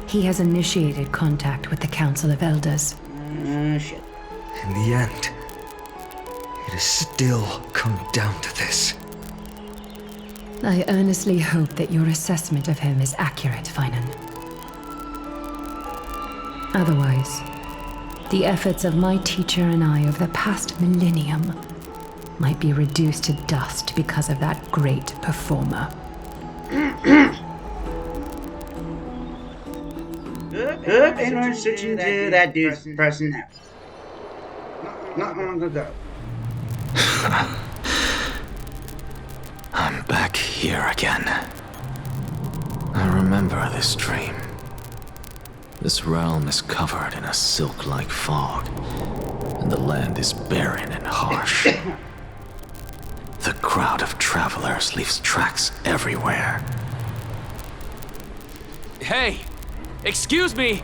He has initiated contact with the Council of Elders. Shit. In the end, it has still come down to this. I earnestly hope that your assessment of him is accurate, Finan. Otherwise, the efforts of my teacher and I over the past millennium might be reduced to dust because of that great performer. Good, anyone switching to that dude's person now. Not long ago. I'm back here again. I remember this dream. This realm is covered in a silk-like fog, and the land is barren and harsh. The crowd of travelers leaves tracks everywhere. Hey! Excuse me!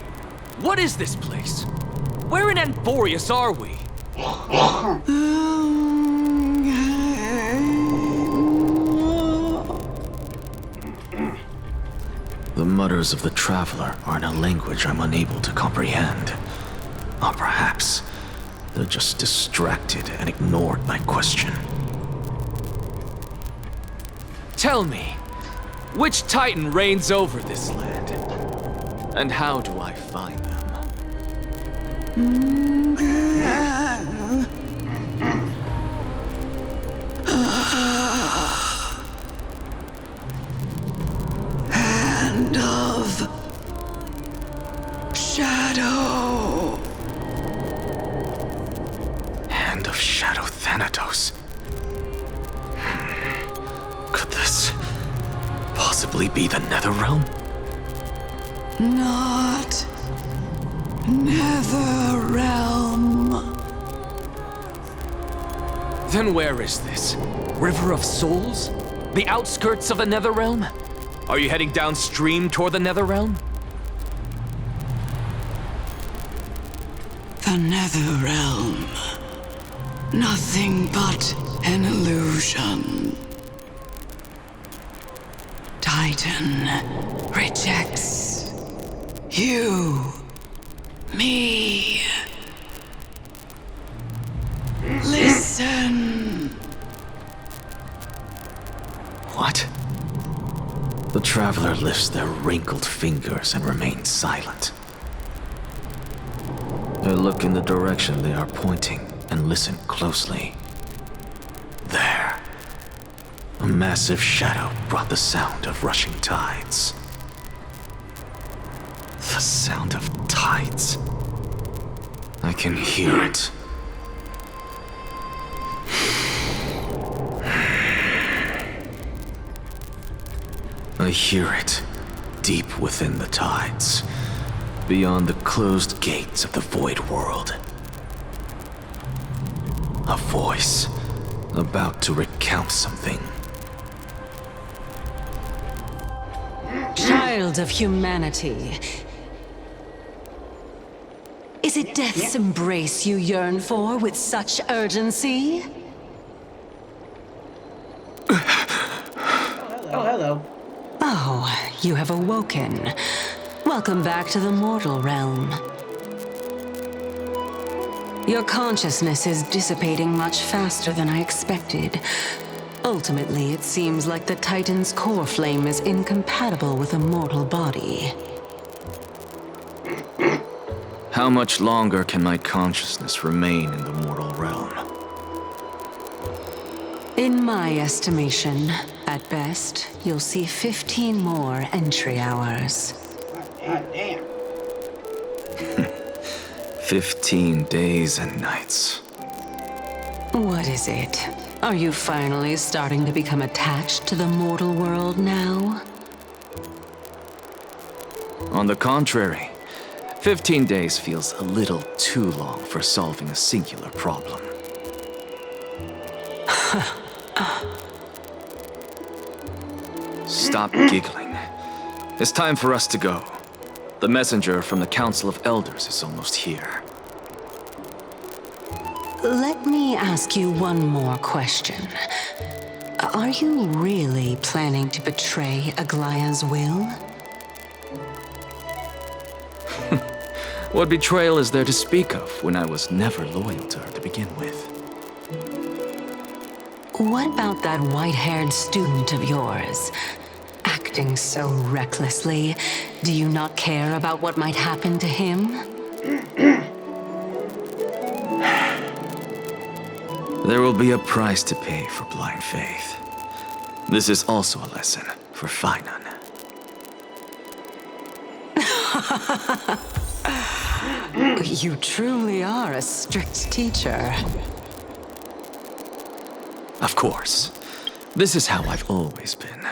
What is this place? Where in Amphorius are we? The mutters of the traveler are in a language I'm unable to comprehend. Or perhaps they're just distracted and ignored my question. Tell me, which Titan reigns over this land? And how do I find them? Hand of Shadow. Hand of Shadow Thanatos. Could this possibly be the Netherrealm? Not Netherrealm. Then where is this? River of Souls? The outskirts of the Netherrealm? Are you heading downstream toward the Netherrealm? The Netherrealm. Nothing but an illusion. Titan rejects you, me. Listen. What? The traveler lifts their wrinkled fingers and remains silent. I look in the direction they are pointing and listen closely. There. A massive shadow brought the sound of rushing tides. The sound of tides. I can hear it. I hear it, deep within the tides, beyond the closed gates of the void world. A voice, about to recount something. Child of humanity. Is it death's embrace you yearn for with such urgency? Oh, hello. Oh, you have awoken. Welcome back to the mortal realm. Your consciousness is dissipating much faster than I expected. Ultimately, it seems like the Titan's core flame is incompatible with a mortal body. How much longer can my consciousness remain in the mortal realm? In my estimation, at best, you'll see 15 more entry hours. God damn. 15 days and nights. What is it? Are you finally starting to become attached to the mortal world now? On the contrary, 15 days feels a little too long for solving a singular problem. Stop giggling. It's time for us to go. The messenger from the Council of Elders is almost here. Let me ask you one more question. Are you really planning to betray Aglaya's will? What betrayal is there to speak of when I was never loyal to her to begin with? What about that white-haired student of yours? Acting so recklessly, do you not care about what might happen to him? There will be a price to pay for blind faith. This is also a lesson for Finan. You truly are a strict teacher. Of course. This is how I've always been.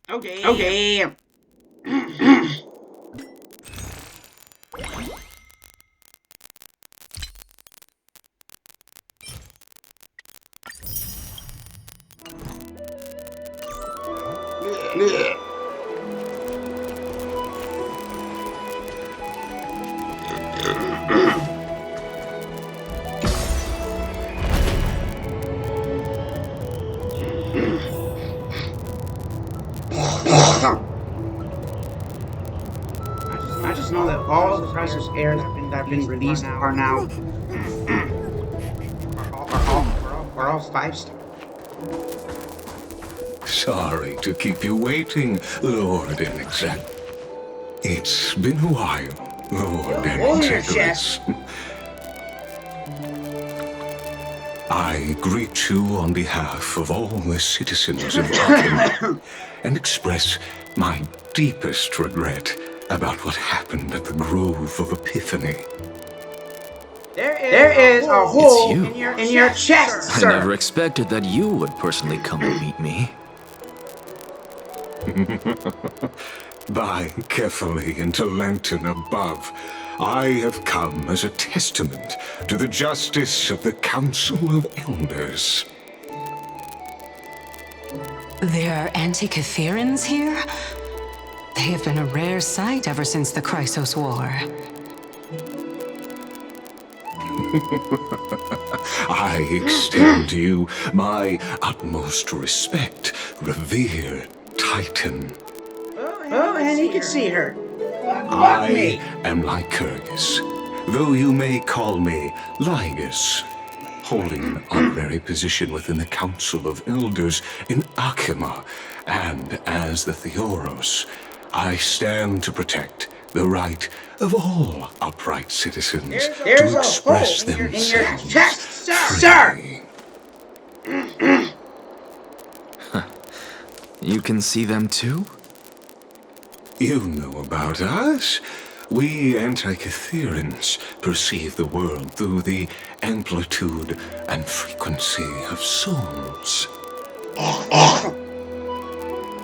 Okay. Okay. I just know that all the Crisis airs that have been released are now are all 5-star. Sorry to keep you waiting, Lord Inexact. It's been a while, Lord Inexactus. I greet you on behalf of all the citizens of Arkham and express my deepest regret about what happened at the Grove of Epiphany. There is a hole in your chest, I sir. never expected that you would personally come and meet me. By carefully into Lantern above, I have come as a testament to the justice of the Council of Elders. There are Antikytherans here? They have been a rare sight ever since the Chrysos War. I extend to you my utmost respect, revered Titan. Oh, and you can see her. I am Lycurgus, though you may call me Lygus, holding an honorary position within the Council of Elders in Akima, and as the Theoros, I stand to protect the right of all upright citizens to express themselves in your chest, sir. You can see them too? You know about us. We Antikytherans perceive the world through the amplitude and frequency of souls.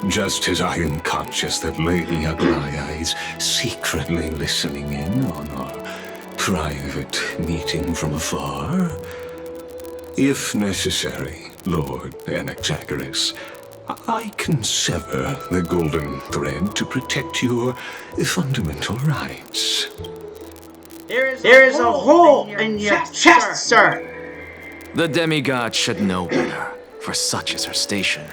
Just as I am conscious that Lady Aglaya is secretly listening in on our private meeting from afar, if necessary, Lord Anaxagoras, I can sever the golden thread to protect your fundamental rights. There is a hole in your chest, sir. The demigod should know better, for such is her station.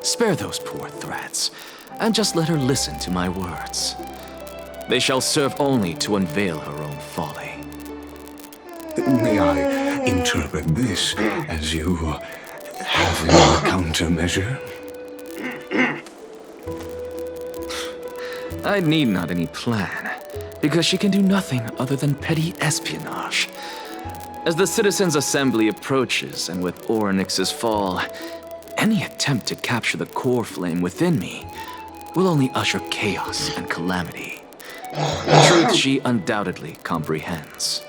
Spare those poor threats, and just let her listen to my words. They shall serve only to unveil her own folly. May I interpret this as you having a countermeasure? I need not any plan, because she can do nothing other than petty espionage. As the Citizens' Assembly approaches, and with Orynyx's fall, any attempt to capture the core flame within me will only usher chaos and calamity. A truth she undoubtedly comprehends.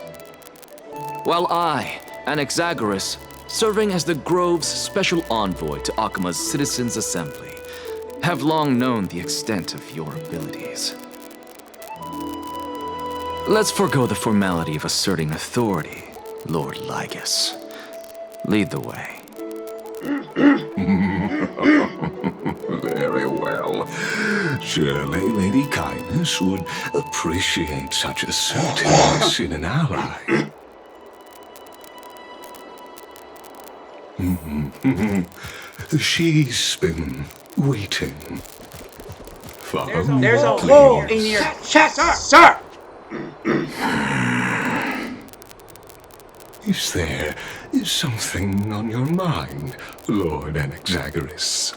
While I, Anaxagoras, serving as the Grove's special envoy to Akuma's Citizens' Assembly, have long known the extent of your abilities. Let's forego the formality of asserting authority, Lord Lygus. Lead the way. Very well. Surely Lady Kindness would appreciate such assertiveness in an ally. She's been waiting. Follow me, There's a please. hole in your chest, sir! Is there something on your mind, Lord Anaxagoras?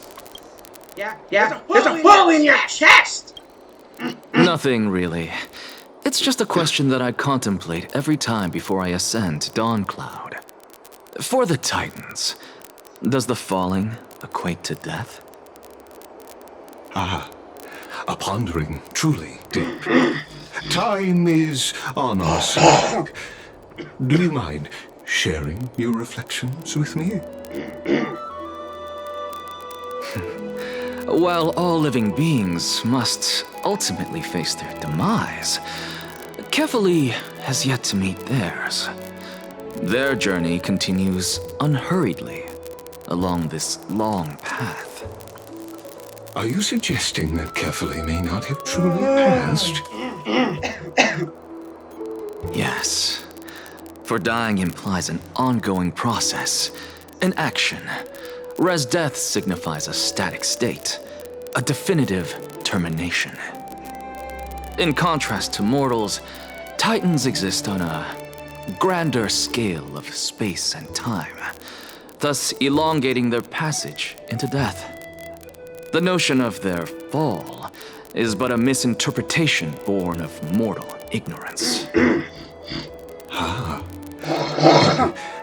Yeah, there's a hole in your chest! Nothing really. It's just a question that I contemplate every time before I ascend to Dawncloud. For the Titans, does the falling equate to death? Ah, a pondering, truly deep. Time is on our side. Do you mind sharing your reflections with me? While all living beings must ultimately face their demise, Kefali has yet to meet theirs. Their journey continues unhurriedly along this long path. Are you suggesting that Kefali may not have truly passed? Yes. For dying implies an ongoing process, an action, whereas death signifies a static state, a definitive termination. In contrast to mortals, Titans exist on a grander scale of space and time, thus elongating their passage into death. The notion of their fall is but a misinterpretation born of mortal ignorance. Ah,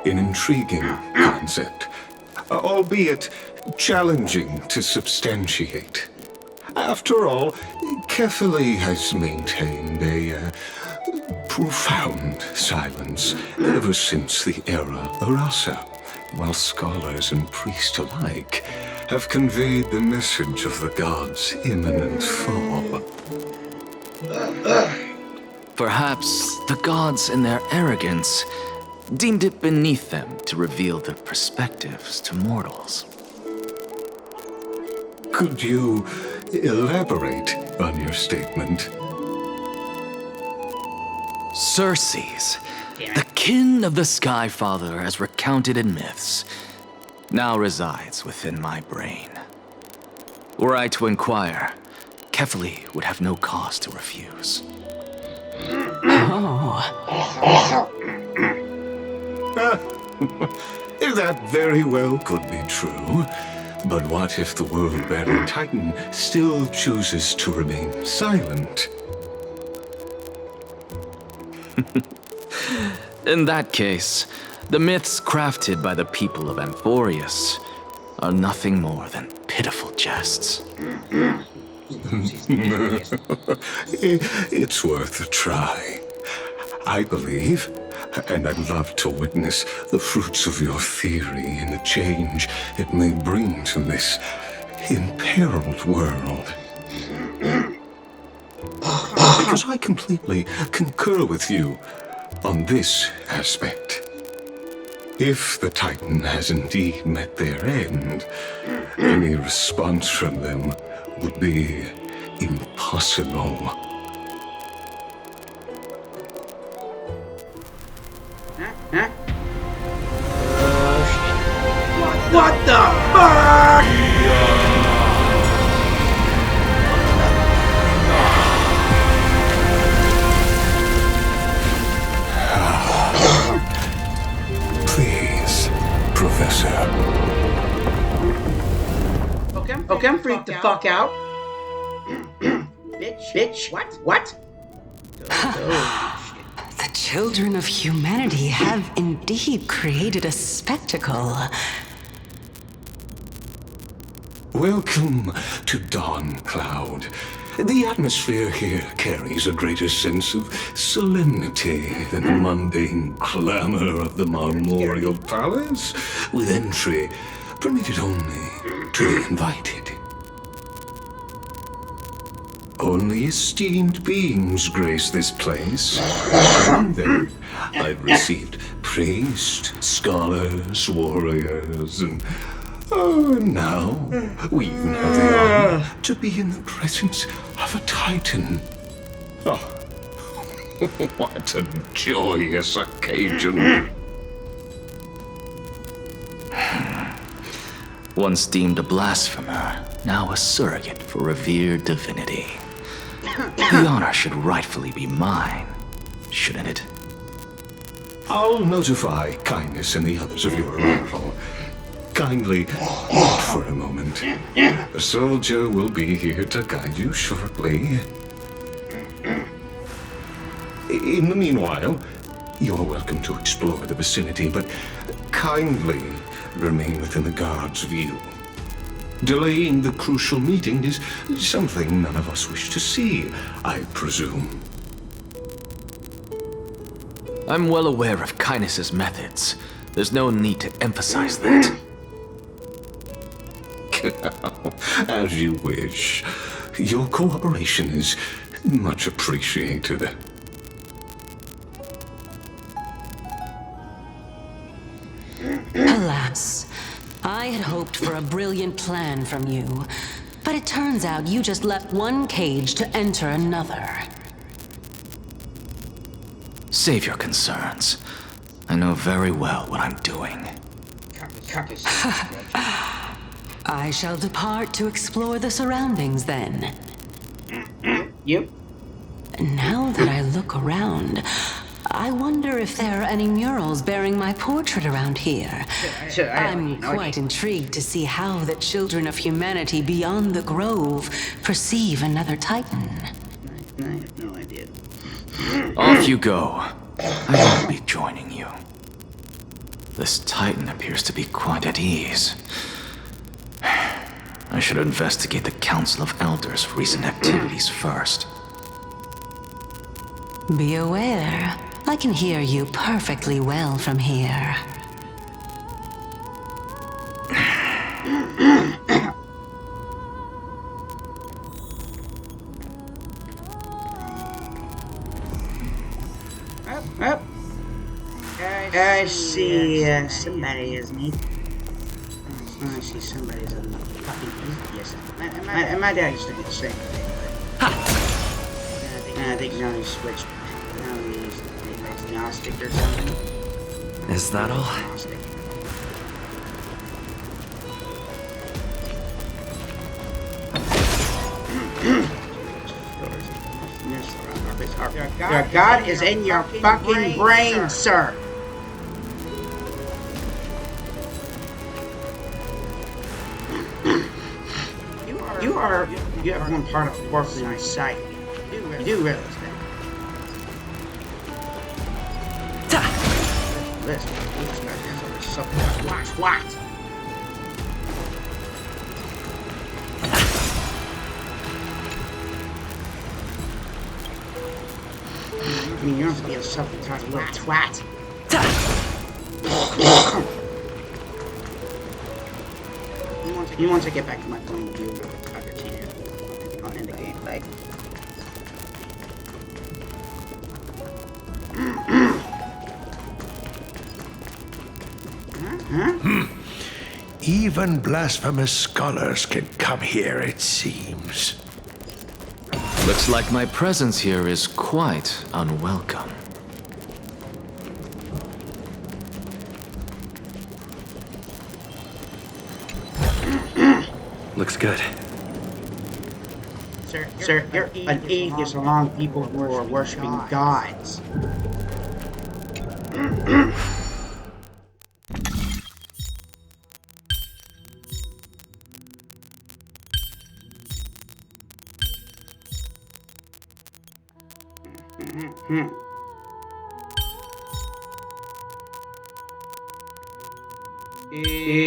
an intriguing concept, albeit challenging to substantiate. After all, Kefali has maintained a profound silence ever since the era Arasa, while scholars and priests alike have conveyed the message of the gods' imminent fall. Perhaps the gods, in their arrogance, deemed it beneath them to reveal their perspectives to mortals. Could you elaborate on your statement? Circes, the kin of the Skyfather as recounted in myths, now resides within my brain. Were I to inquire, Kefali would have no cause to refuse. That very well could be true. But what if the world-bearing Titan still chooses to remain silent? In that case, the myths crafted by the people of Amphorius are nothing more than pitiful jests. It's worth a try. I believe, and I'd love to witness the fruits of your theory and the change it may bring to this imperiled world. Because I completely concur with you on this aspect. If the Titan has indeed met their end, any response from them would be impossible. Huh? What the fuck? Please, Professor. Okay, I'm freaked the fuck out. Bitch. What? The children of humanity have indeed created a spectacle. Welcome to Dawn Cloud. The atmosphere here carries a greater sense of solemnity than the mundane clamor of the Marmorial Palace, with entry permitted only to the invited. Only esteemed beings grace this place. Among them, I've received priests, scholars, warriors, and now we even have the honor to be in the presence of a Titan. Oh, what a joyous occasion. Once deemed a blasphemer, now a surrogate for revered divinity. The honor should rightfully be mine, shouldn't it? I'll notify Kindness and the others of your arrival. Kindly wait for a moment. A soldier will be here to guide you shortly. In the meanwhile, you're welcome to explore the vicinity, but kindly remain within the guard's view. Delaying the crucial meeting is something none of us wish to see, I presume. I'm well aware of Kindness's methods. There's no need to emphasize that. As you wish. Your cooperation is much appreciated. Alas, I had hoped for a brilliant plan from you, but it turns out you just left one cage to enter another. Save your concerns. I know very well what I'm doing. I shall depart to explore the surroundings then. Yep. Now that I look around, I wonder if there are any murals bearing my portrait around here. I'm quite intrigued to see how the children of humanity beyond the grove perceive another Titan. I have no idea. Off you go. I won't be joining you. This Titan appears to be quite at ease. I should investigate the Council of Elders' recent activities first. Be aware, I can hear you perfectly well from here. Up. I see somebody, isn't he? I see somebody's a fucking yes. My dad used to do the same thing, but I think now he's switched. Now he's agnostic or something. Is that all? Agnostic. Your God is in your fucking brain, sir. You have one part of force in my sight. You do realize that. Listen, what? I mean, you're not to be a self-entitled little twat. You want to get back to my point of view of your team on in the game, like. Even blasphemous scholars can come here, it seems. Looks like my presence here is quite unwelcome. Looks good. Sir, you're an atheist among people who are worshipping gods. Hey.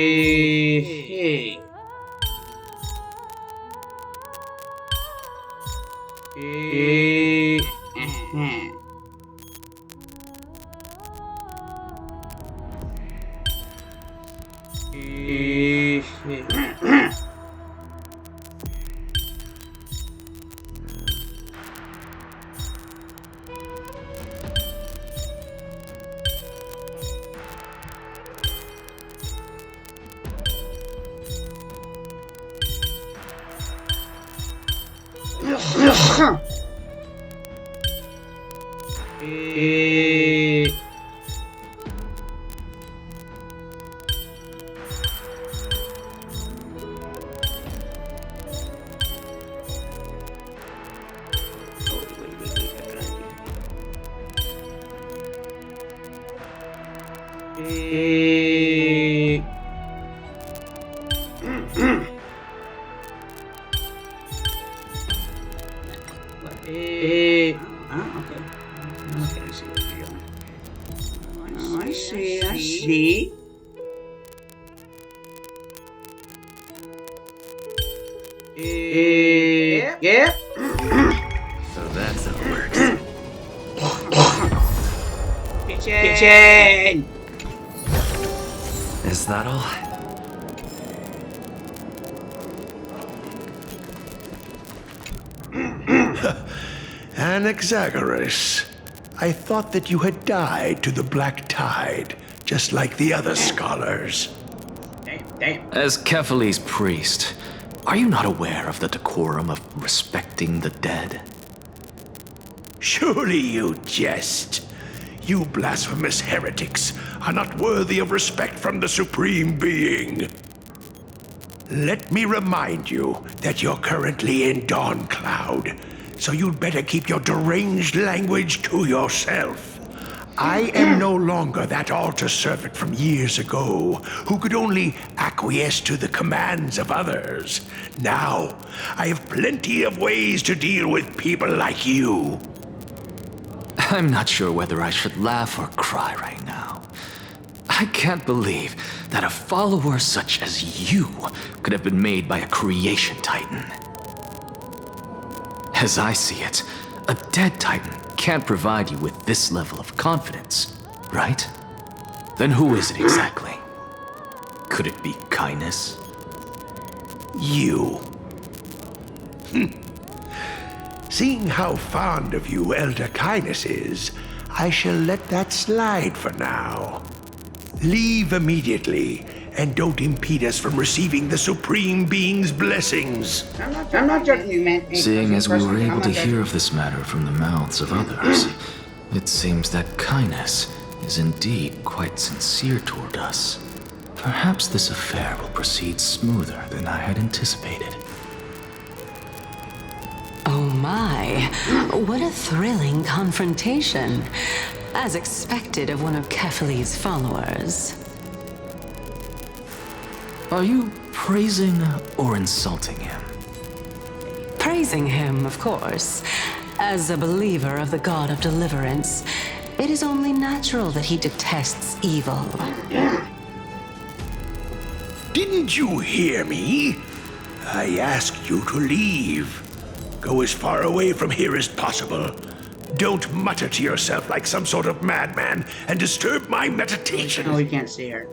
I see. Yep. So that's how it works. Kitchen. Is that all? Anaxagoras, I thought that you had died to the Black Tide, just like the other scholars. Damn. As Kephales's priest, are you not aware of the decorum of respecting the dead? Surely you jest. You blasphemous heretics are not worthy of respect from the Supreme Being. Let me remind you that you're currently in Dawn Cloud, so you'd better keep your deranged language to yourself. I am no longer that altar servant from years ago who could only acquiesce to the commands of others. Now, I have plenty of ways to deal with people like you. I'm not sure whether I should laugh or cry right now. I can't believe that a follower such as you could have been made by a creation titan. As I see it, a dead titan can't provide you with this level of confidence, right? Then who is it exactly? Could it be kindness? You. Seeing how fond of you Elder Kindness is, I shall let that slide for now. Leave immediately, and don't impede us from receiving the Supreme Being's blessings. I'm not judging you, man. Seeing as we were able to hear of this matter from the mouths of others, it seems that kindness is indeed quite sincere toward us. Perhaps this affair will proceed smoother than I had anticipated. Oh my, what a thrilling confrontation. As expected of one of Kephales's followers. Are you praising or insulting him? Praising him, of course. As a believer of the God of Deliverance, it is only natural that he detests evil. Didn't you hear me? I asked you to leave. Go as far away from here as possible. Don't mutter to yourself like some sort of madman and disturb my meditation. No, we can't see her.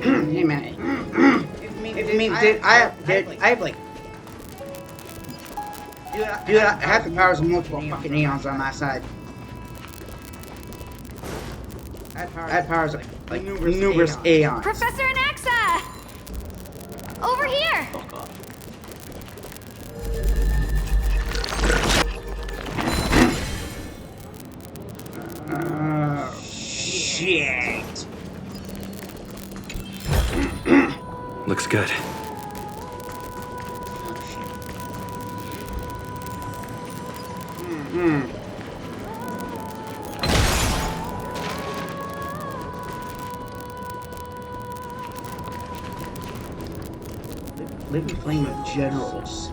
Hey man. I have like. Dude, I have the powers of multiple fucking eons on my side. I have powers of like numerous aeons. Professor Anaxa! Over here! Fuck off. Shit. Looks good. Living flame of generals.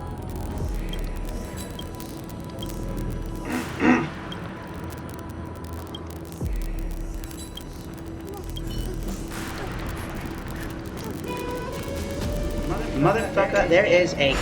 Motherfucker, there is a...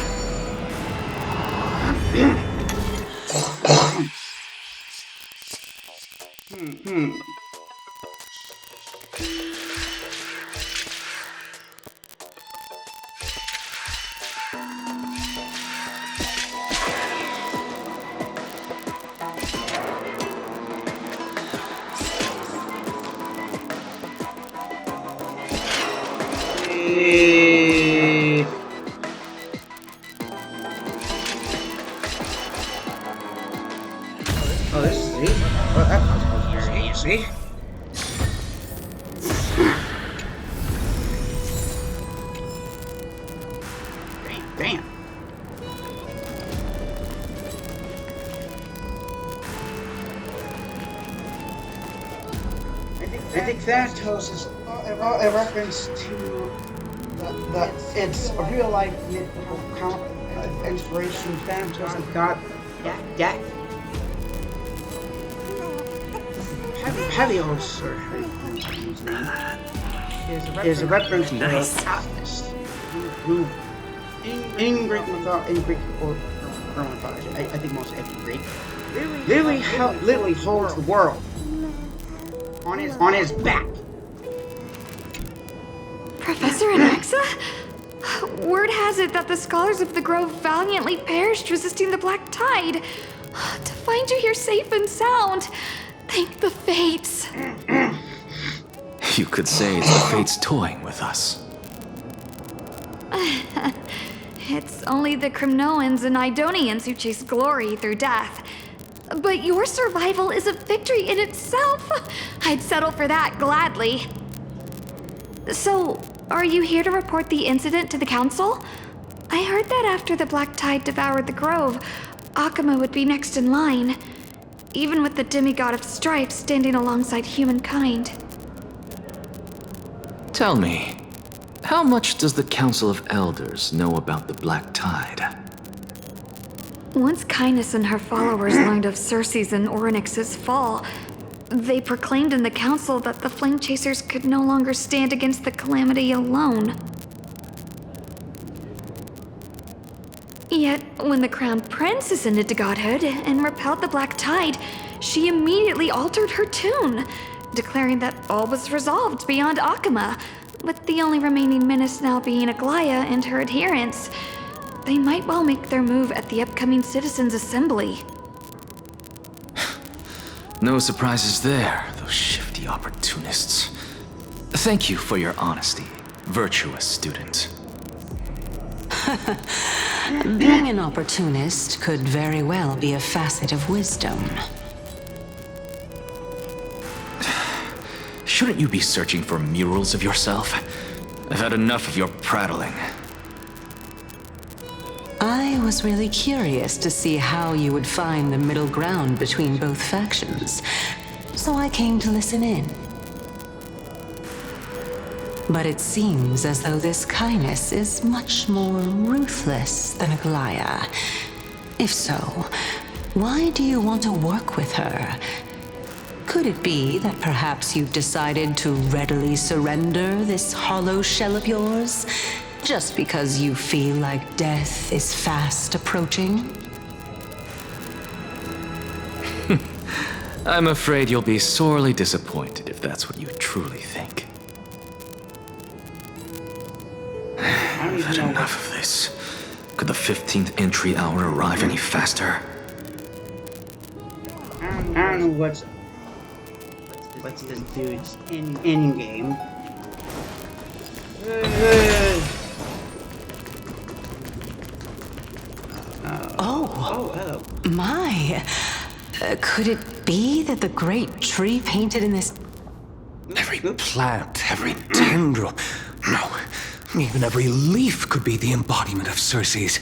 Oh, this is easy. Well, that was very easy. Damn. I think Thanatos is a reference to it's a real life mythical inspiration. Thanatos, the god death. Helios, or his name, is a reference to Atlas, who in Greek or Roman mythology, I think most every Greek, literally holds the world on his back. Professor Anaxa? Word has it that the scholars of the Grove valiantly perished resisting the Black Tide. To find you here safe and sound, thank the fates. You could say it's the fates toying with us. It's only the Cremnoans and Idonians who chase glory through death. But your survival is a victory in itself. I'd settle for that gladly. So, are you here to report the incident to the council? I heard that after the Black Tide devoured the Grove, Akuma would be next in line, even with the demigod of strife standing alongside humankind. Tell me, how much does the Council of Elders know about the Black Tide? Once Kindness and her followers learned of Circe's and Orynyx's fall, they proclaimed in the council that the Flame Chasers could no longer stand against the calamity alone. Yet, when the Crown Prince ascended to godhood and repelled the Black Tide, she immediately altered her tune, declaring that all was resolved beyond Akuma, with the only remaining menace now being Aglaya and her adherents. They might well make their move at the upcoming Citizens' Assembly. No surprises there, those shifty opportunists. Thank you for your honesty, virtuous student. Being an opportunist could very well be a facet of wisdom. Shouldn't you be searching for murals of yourself? I've had enough of your prattling. I was really curious to see how you would find the middle ground between both factions, so I came to listen in. But it seems as though this Kindness is much more ruthless than Aglaya. If so, why do you want to work with her? Could it be that perhaps you've decided to readily surrender this hollow shell of yours, just because you feel like death is fast approaching? I'm afraid you'll be sorely disappointed if that's what you truly think. I've had enough of this. Could the 15th entry hour arrive any faster? I don't know what's this dude's in game. Oh, my. Could it be that the great tree painted in this... Every plant, every tendril, no, even every leaf could be the embodiment of Circe's.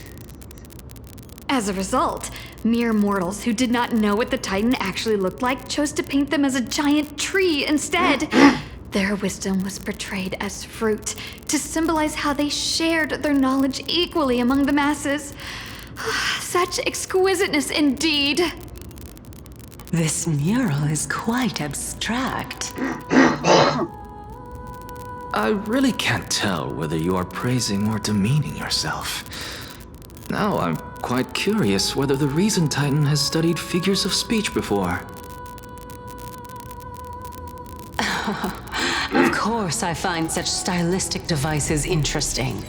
As a result, mere mortals who did not know what the Titan actually looked like chose to paint them as a giant tree instead. Their wisdom was portrayed as fruit, to symbolize how they shared their knowledge equally among the masses. Such exquisiteness indeed. This mural is quite abstract. I really can't tell whether you are praising or demeaning yourself. Now I'm quite curious whether the Reason Titan has studied figures of speech before. Of course I find such stylistic devices interesting.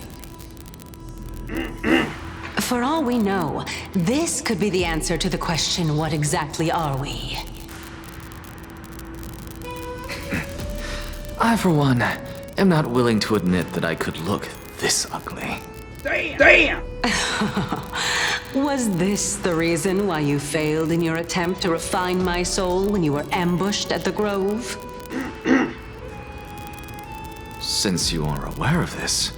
For all we know, this could be the answer to the question, what exactly are we? I, for one, am not willing to admit that I could look this ugly. Damn! Was this the reason why you failed in your attempt to refine my soul when you were ambushed at the Grove? Since you are aware of this,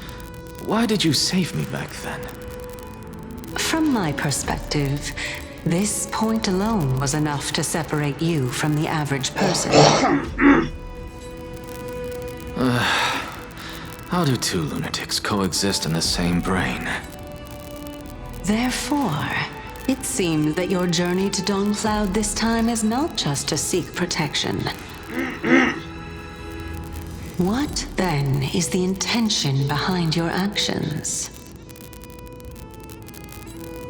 why did you save me back then? From my perspective, this point alone was enough to separate you from the average person. How do two lunatics coexist in the same brain? Therefore, it seems that your journey to Dawnfloud this time is not just to seek protection. What, then, is the intention behind your actions?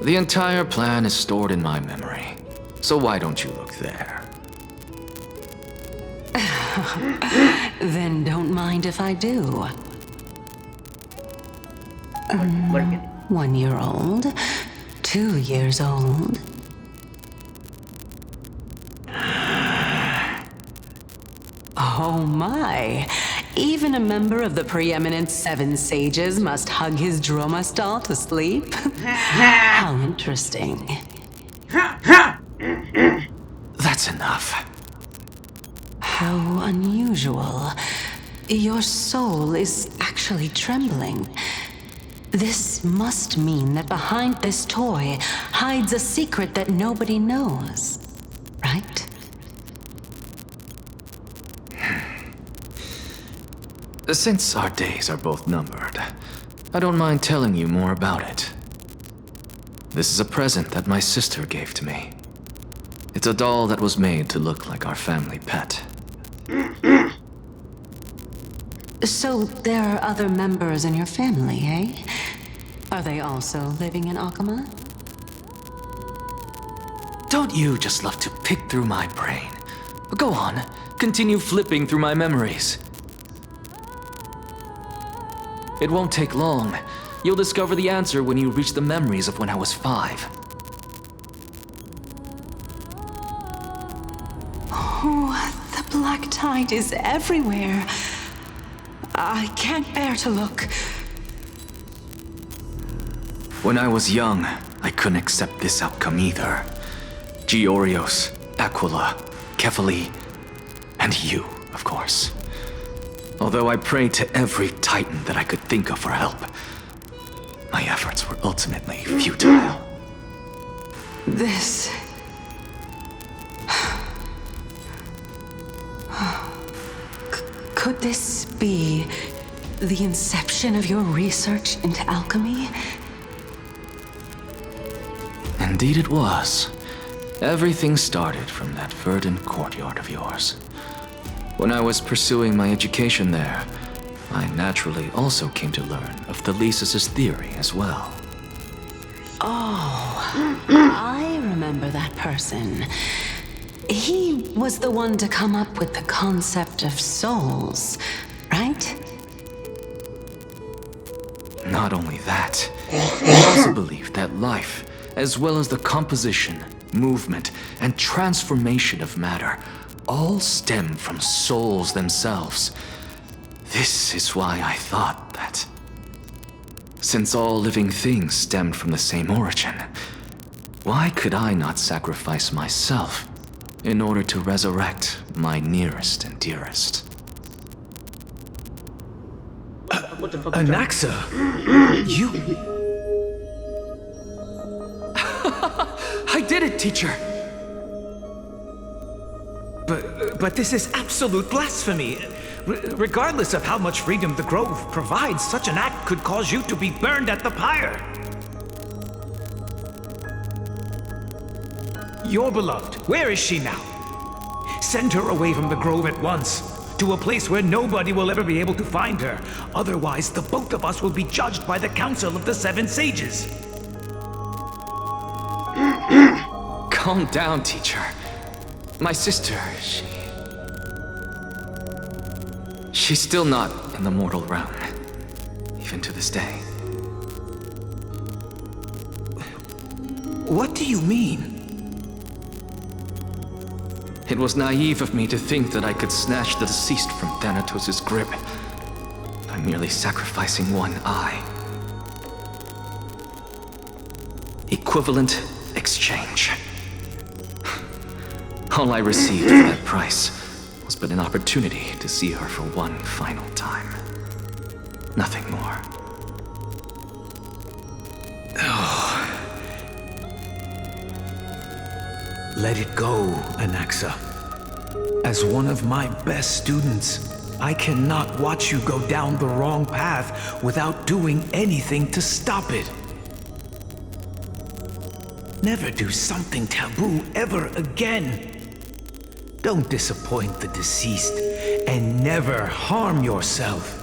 The entire plan is stored in my memory, so why don't you look there? Then don't mind if I do. 1 year old, 2 years old. Oh my! Even a member of the preeminent Seven Sages must hug his Dromastal to sleep? How interesting. That's enough. How unusual. Your soul is actually trembling. This must mean that behind this toy hides a secret that nobody knows, right? Since our days are both numbered, I don't mind telling you more about it. This is a present that my sister gave to me. It's a doll that was made to look like our family pet. So there are other members in your family, eh? Are they also living in Akama? Don't you just love to pick through my brain? Go on, continue flipping through my memories. It won't take long. You'll discover the answer when you reach the memories of when I was 5. Oh, the black tide is everywhere. I can't bear to look. When I was young, I couldn't accept this outcome either. Georios, Aquila, Kefali, and you, of course. Although I prayed to every titan that I could think of for help, my efforts were ultimately futile. This... Could this be the inception of your research into alchemy? Indeed it was. Everything started from that verdant courtyard of yours. When I was pursuing my education there, I naturally also came to learn of Thelesis' theory as well. Oh, I remember that person. He was the one to come up with the concept of souls, right? Not only that, he also believed that life, as well as the composition, movement, and transformation of matter, all stem from souls themselves. This is why I thought that, since all living things stemmed from the same origin, why could I not sacrifice myself in order to resurrect my nearest and dearest? What the fuck? Anaxa, you... I did it, teacher! But this is absolute blasphemy. Regardless of how much freedom the Grove provides, such an act could cause you to be burned at the pyre. Your beloved, where is she now? Send her away from the Grove at once. to a place where nobody will ever be able to find her. Otherwise, the both of us will be judged by the Council of the Seven Sages. Calm down, teacher. My sister, she's still not in the mortal realm, even to this day. What do you mean? It was naive of me to think that I could snatch the deceased from Thanatos' grip by merely sacrificing one eye. Equivalent exchange. All I received for that price was but an opportunity to see her for one final time. Nothing more. Let it go, Anaxa. As one of my best students, I cannot watch you go down the wrong path without doing anything to stop it. Never do something taboo ever again. Don't disappoint the deceased, and never harm yourself.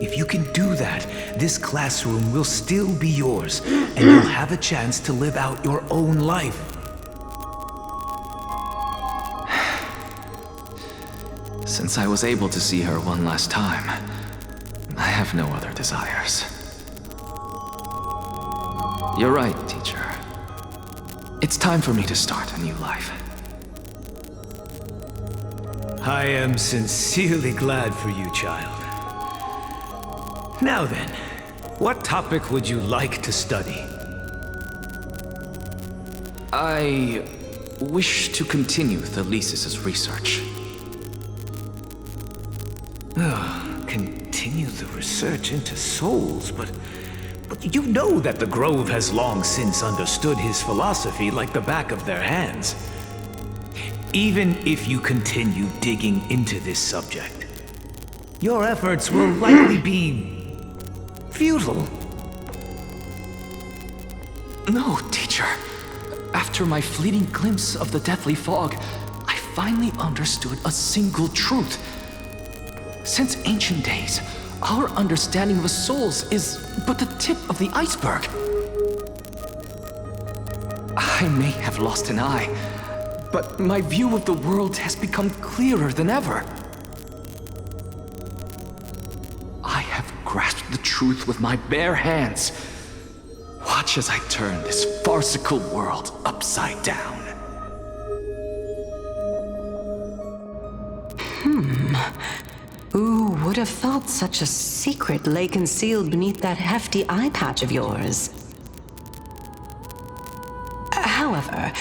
If you can do that, this classroom will still be yours, and you'll have a chance to live out your own life. Since I was able to see her one last time, I have no other desires. You're right, teacher. It's time for me to start a new life. I am sincerely glad for you, child. Now then, what topic would you like to study? I wish to continue Thalesis' research. Continue the research into souls, but you know that the Grove has long since understood his philosophy like the back of their hands. Even if you continue digging into this subject, your efforts will likely be futile. No, teacher. After my fleeting glimpse of the deathly fog, I finally understood a single truth. Since ancient days, our understanding of the souls is but the tip of the iceberg. I may have lost an eye, but my view of the world has become clearer than ever. I have grasped the truth with my bare hands. Watch as I turn this farcical world upside down. Who would have thought such a secret lay concealed beneath that hefty eye patch of yours? However,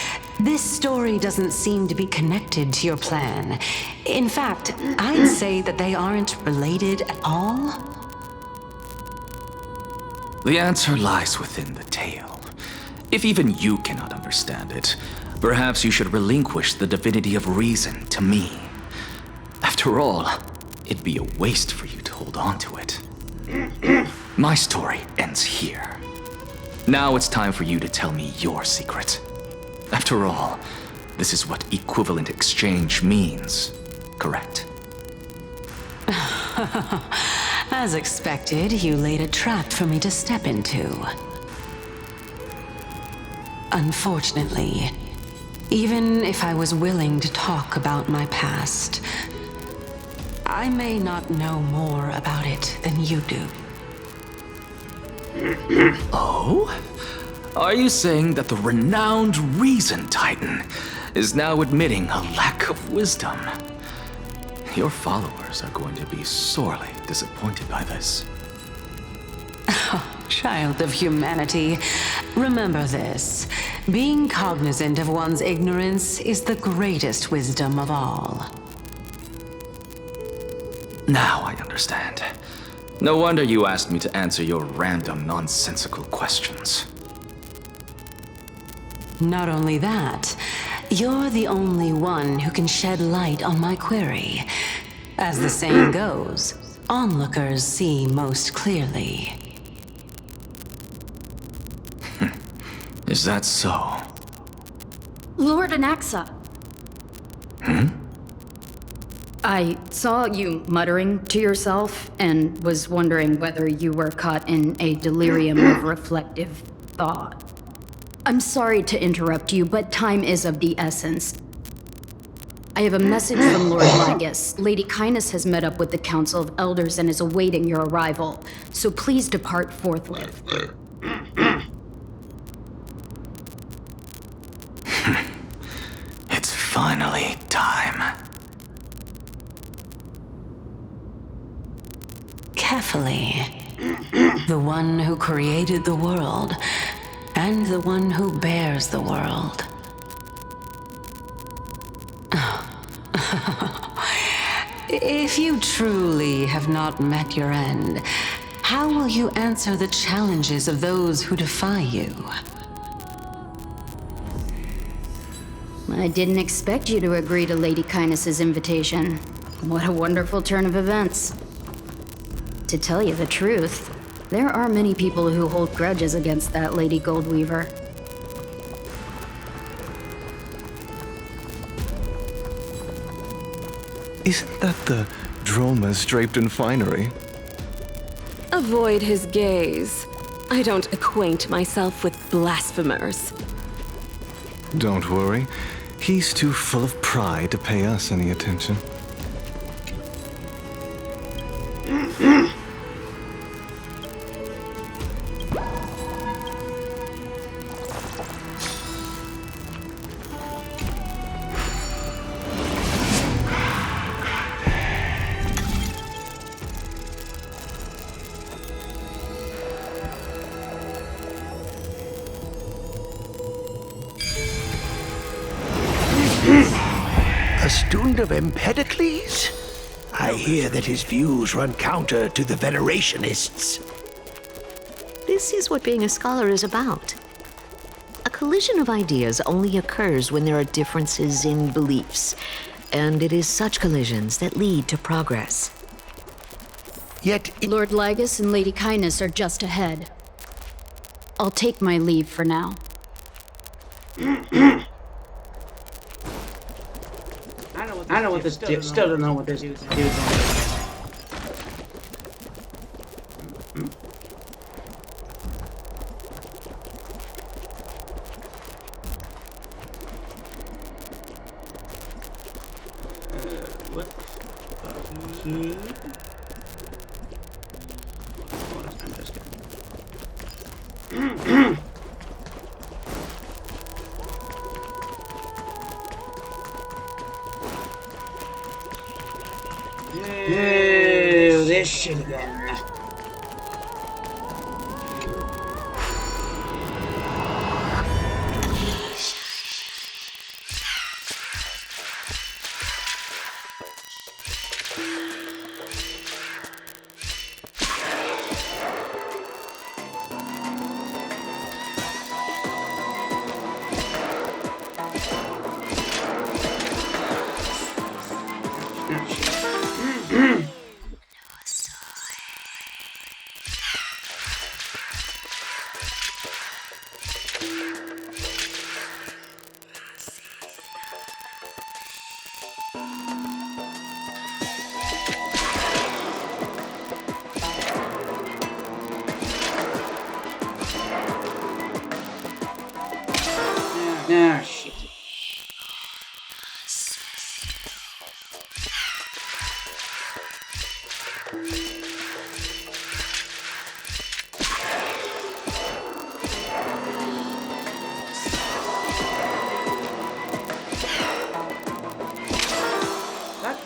this story doesn't seem to be connected to your plan. In fact, I'd say that they aren't related at all. The answer lies within the tale. If even you cannot understand it, perhaps you should relinquish the divinity of reason to me. After all, it'd be a waste for you to hold on to it. My story ends here. Now it's time for you to tell me your secret. After all, this is what equivalent exchange means, correct? As expected, you laid a trap for me to step into. Unfortunately, even if I was willing to talk about my past, I may not know more about it than you do. Oh? Are you saying that the renowned Reason Titan is now admitting a lack of wisdom? Your followers are going to be sorely disappointed by this. Child of humanity, remember this. Being cognizant of one's ignorance is the greatest wisdom of all. Now I understand. No wonder you asked me to answer your random, nonsensical questions. Not only that, you're the only one who can shed light on my query. As the saying goes, onlookers see most clearly. Is that so? Lord Anaxa. I saw you muttering to yourself and was wondering whether you were caught in a delirium of reflective thought. I'm sorry to interrupt you, but time is of the essence. I have a message from Lord Lygus. Lady Kindness has met up with the Council of Elders and is awaiting your arrival, so please depart forthwith. It's finally time. Carefully. The one who created the world, and the one who bears the world. If you truly have not met your end, how will you answer the challenges of those who defy you? I didn't expect you to agree to Lady Kindness's invitation. What a wonderful turn of events. To tell you the truth, there are many people who hold grudges against that Lady Goldweaver. Isn't that the Dromas draped in finery? Avoid his gaze. I don't acquaint myself with blasphemers. Don't worry. He's too full of pride to pay us any attention. A student of Empedocles? I hear that his views run counter to the Venerationists. This is what being a scholar is about. A collision of ideas only occurs when there are differences in beliefs, and it is such collisions that lead to progress. Yet Lord Lygus and Lady Kindness are just ahead. I'll take my leave for now. I know what this dude, still don't know what this dude's doing. What the fuck? I'm just kidding. Ew, this shit again. Ah, shit.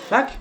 Fuck.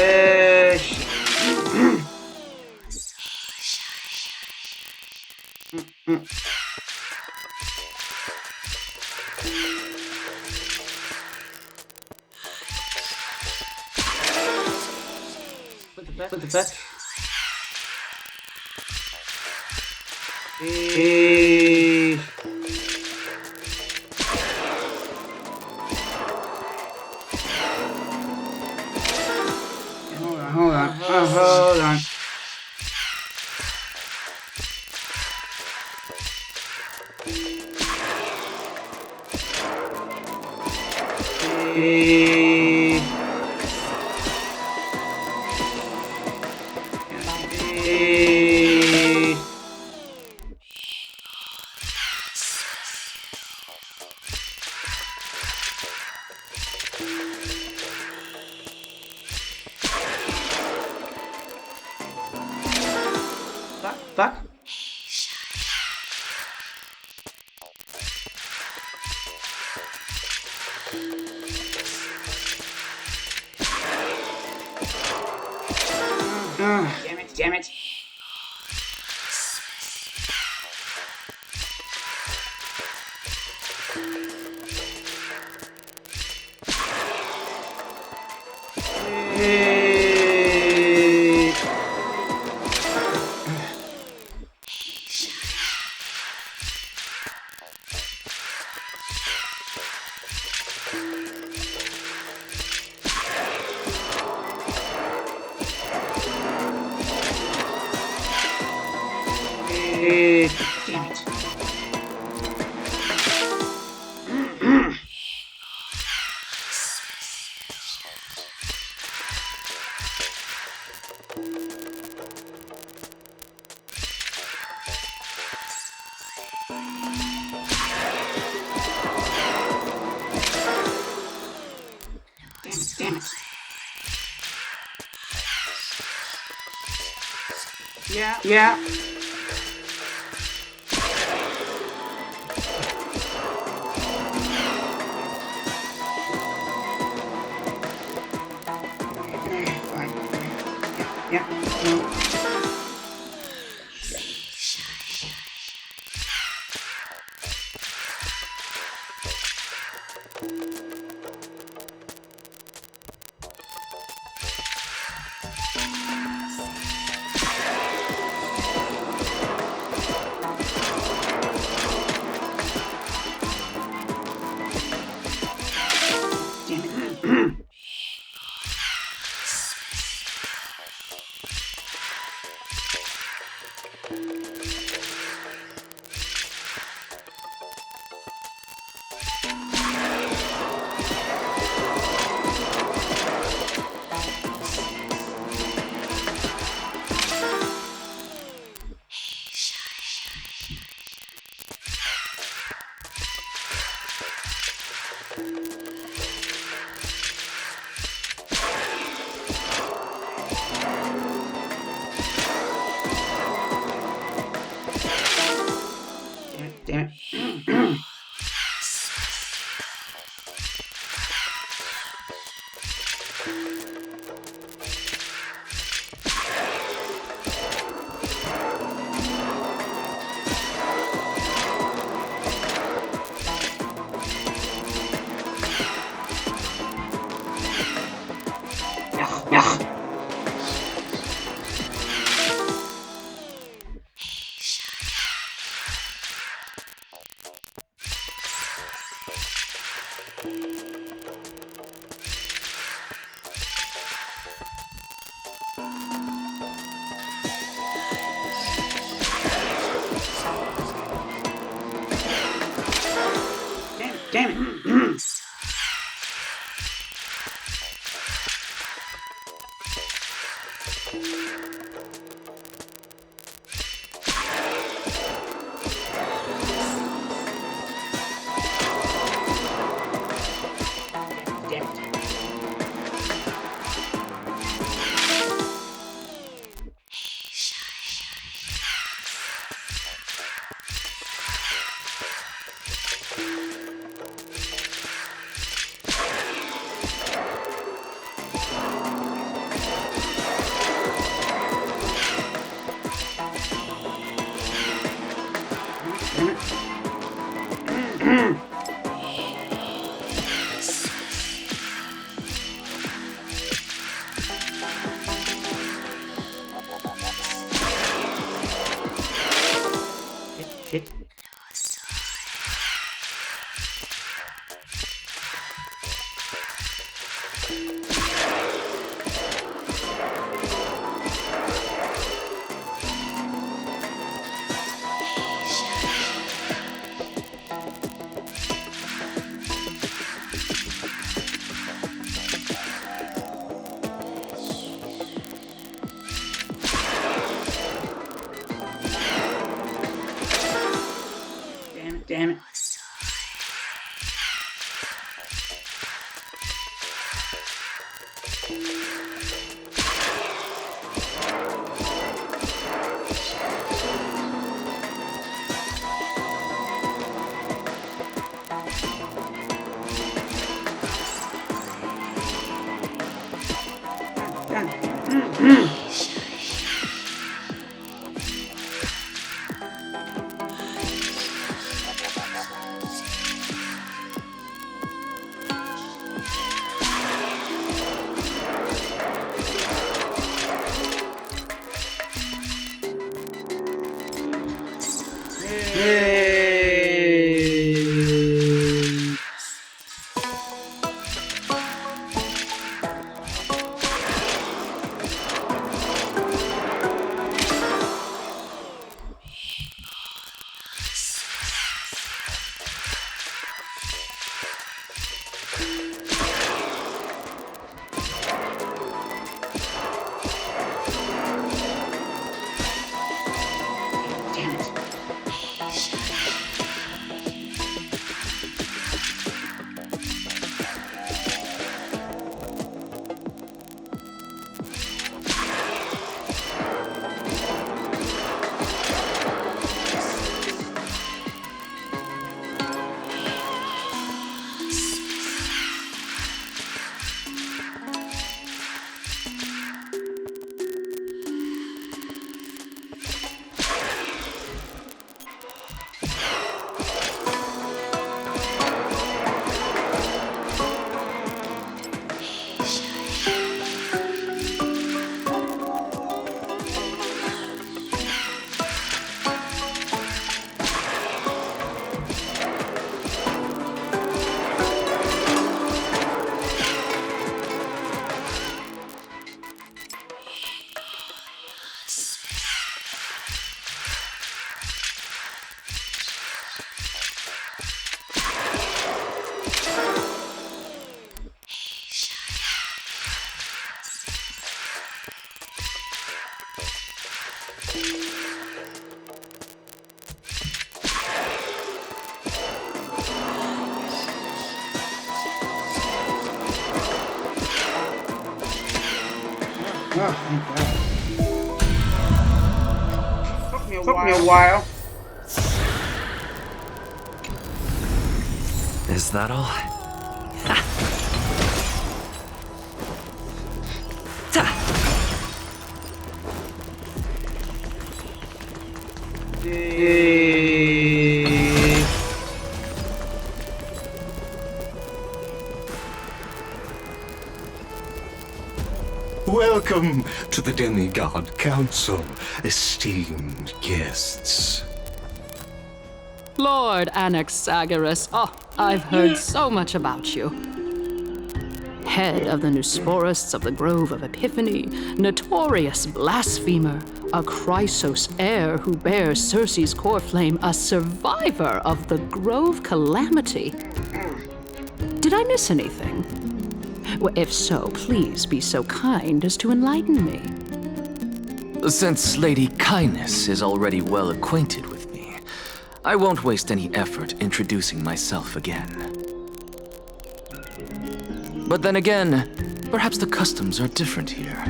Shit. What the fuck? Hold on. Fuck. Damn it. Damn it. Damn it. Yeah. Damn it. Damn it. Shit. Damn it. Oh, thank God. Took me a while. Is that all? Welcome to the Demigod Council, esteemed guests. Lord Anaxagoras, I've heard so much about you. Head of the Nusporists of the Grove of Epiphany, notorious blasphemer, a Chrysos heir who bears Circe's core flame, a survivor of the Grove calamity. Did I miss anything? Well, if so, please be so kind as to enlighten me. Since Lady Kindness is already well acquainted with me, I won't waste any effort introducing myself again. But then again, perhaps the customs are different here.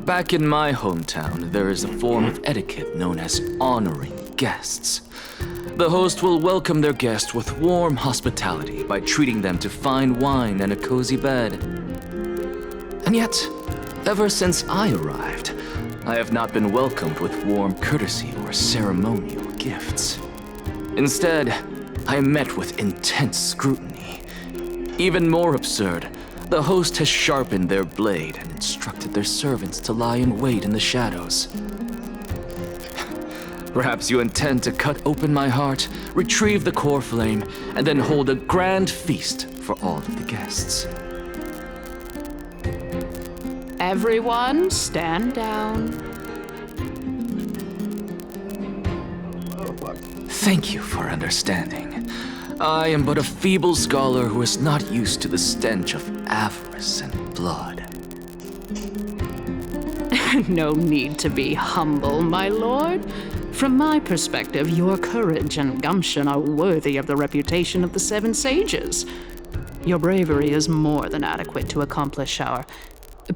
Back in my hometown, there is a form of etiquette known as honoring guests. The host will welcome their guest with warm hospitality by treating them to fine wine and a cozy bed. And yet, ever since I arrived, I have not been welcomed with warm courtesy or ceremonial gifts. Instead, I am met with intense scrutiny. Even more absurd, the host has sharpened their blade and instructed their servants to lie in wait in the shadows. Perhaps you intend to cut open my heart, retrieve the core flame, and then hold a grand feast for all of the guests. Everyone, stand down. Thank you for understanding. I am but a feeble scholar who is not used to the stench of avarice and blood. No need to be humble, my lord. From my perspective, your courage and gumption are worthy of the reputation of the Seven Sages. Your bravery is more than adequate to accomplish our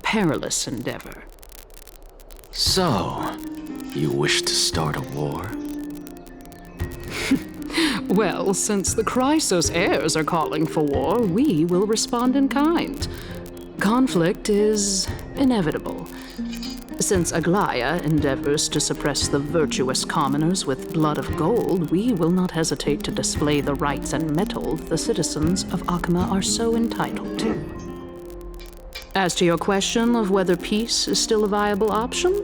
perilous endeavor. So, you wish to start a war? Well, since the Chrysos heirs are calling for war, we will respond in kind. Conflict is inevitable. Since Aglaya endeavors to suppress the virtuous commoners with blood of gold, we will not hesitate to display the rights and mettle the citizens of Akama are so entitled to. As to your question of whether peace is still a viable option,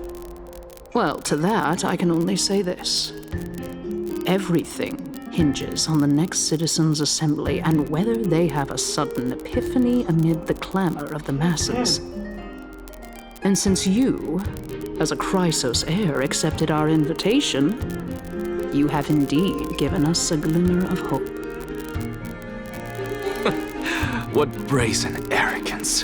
well, to that I can only say this. Everything hinges on the next citizens' assembly and whether they have a sudden epiphany amid the clamor of the masses. And since you, as a Chrysos heir, accepted our invitation, you have indeed given us a glimmer of hope. What brazen arrogance.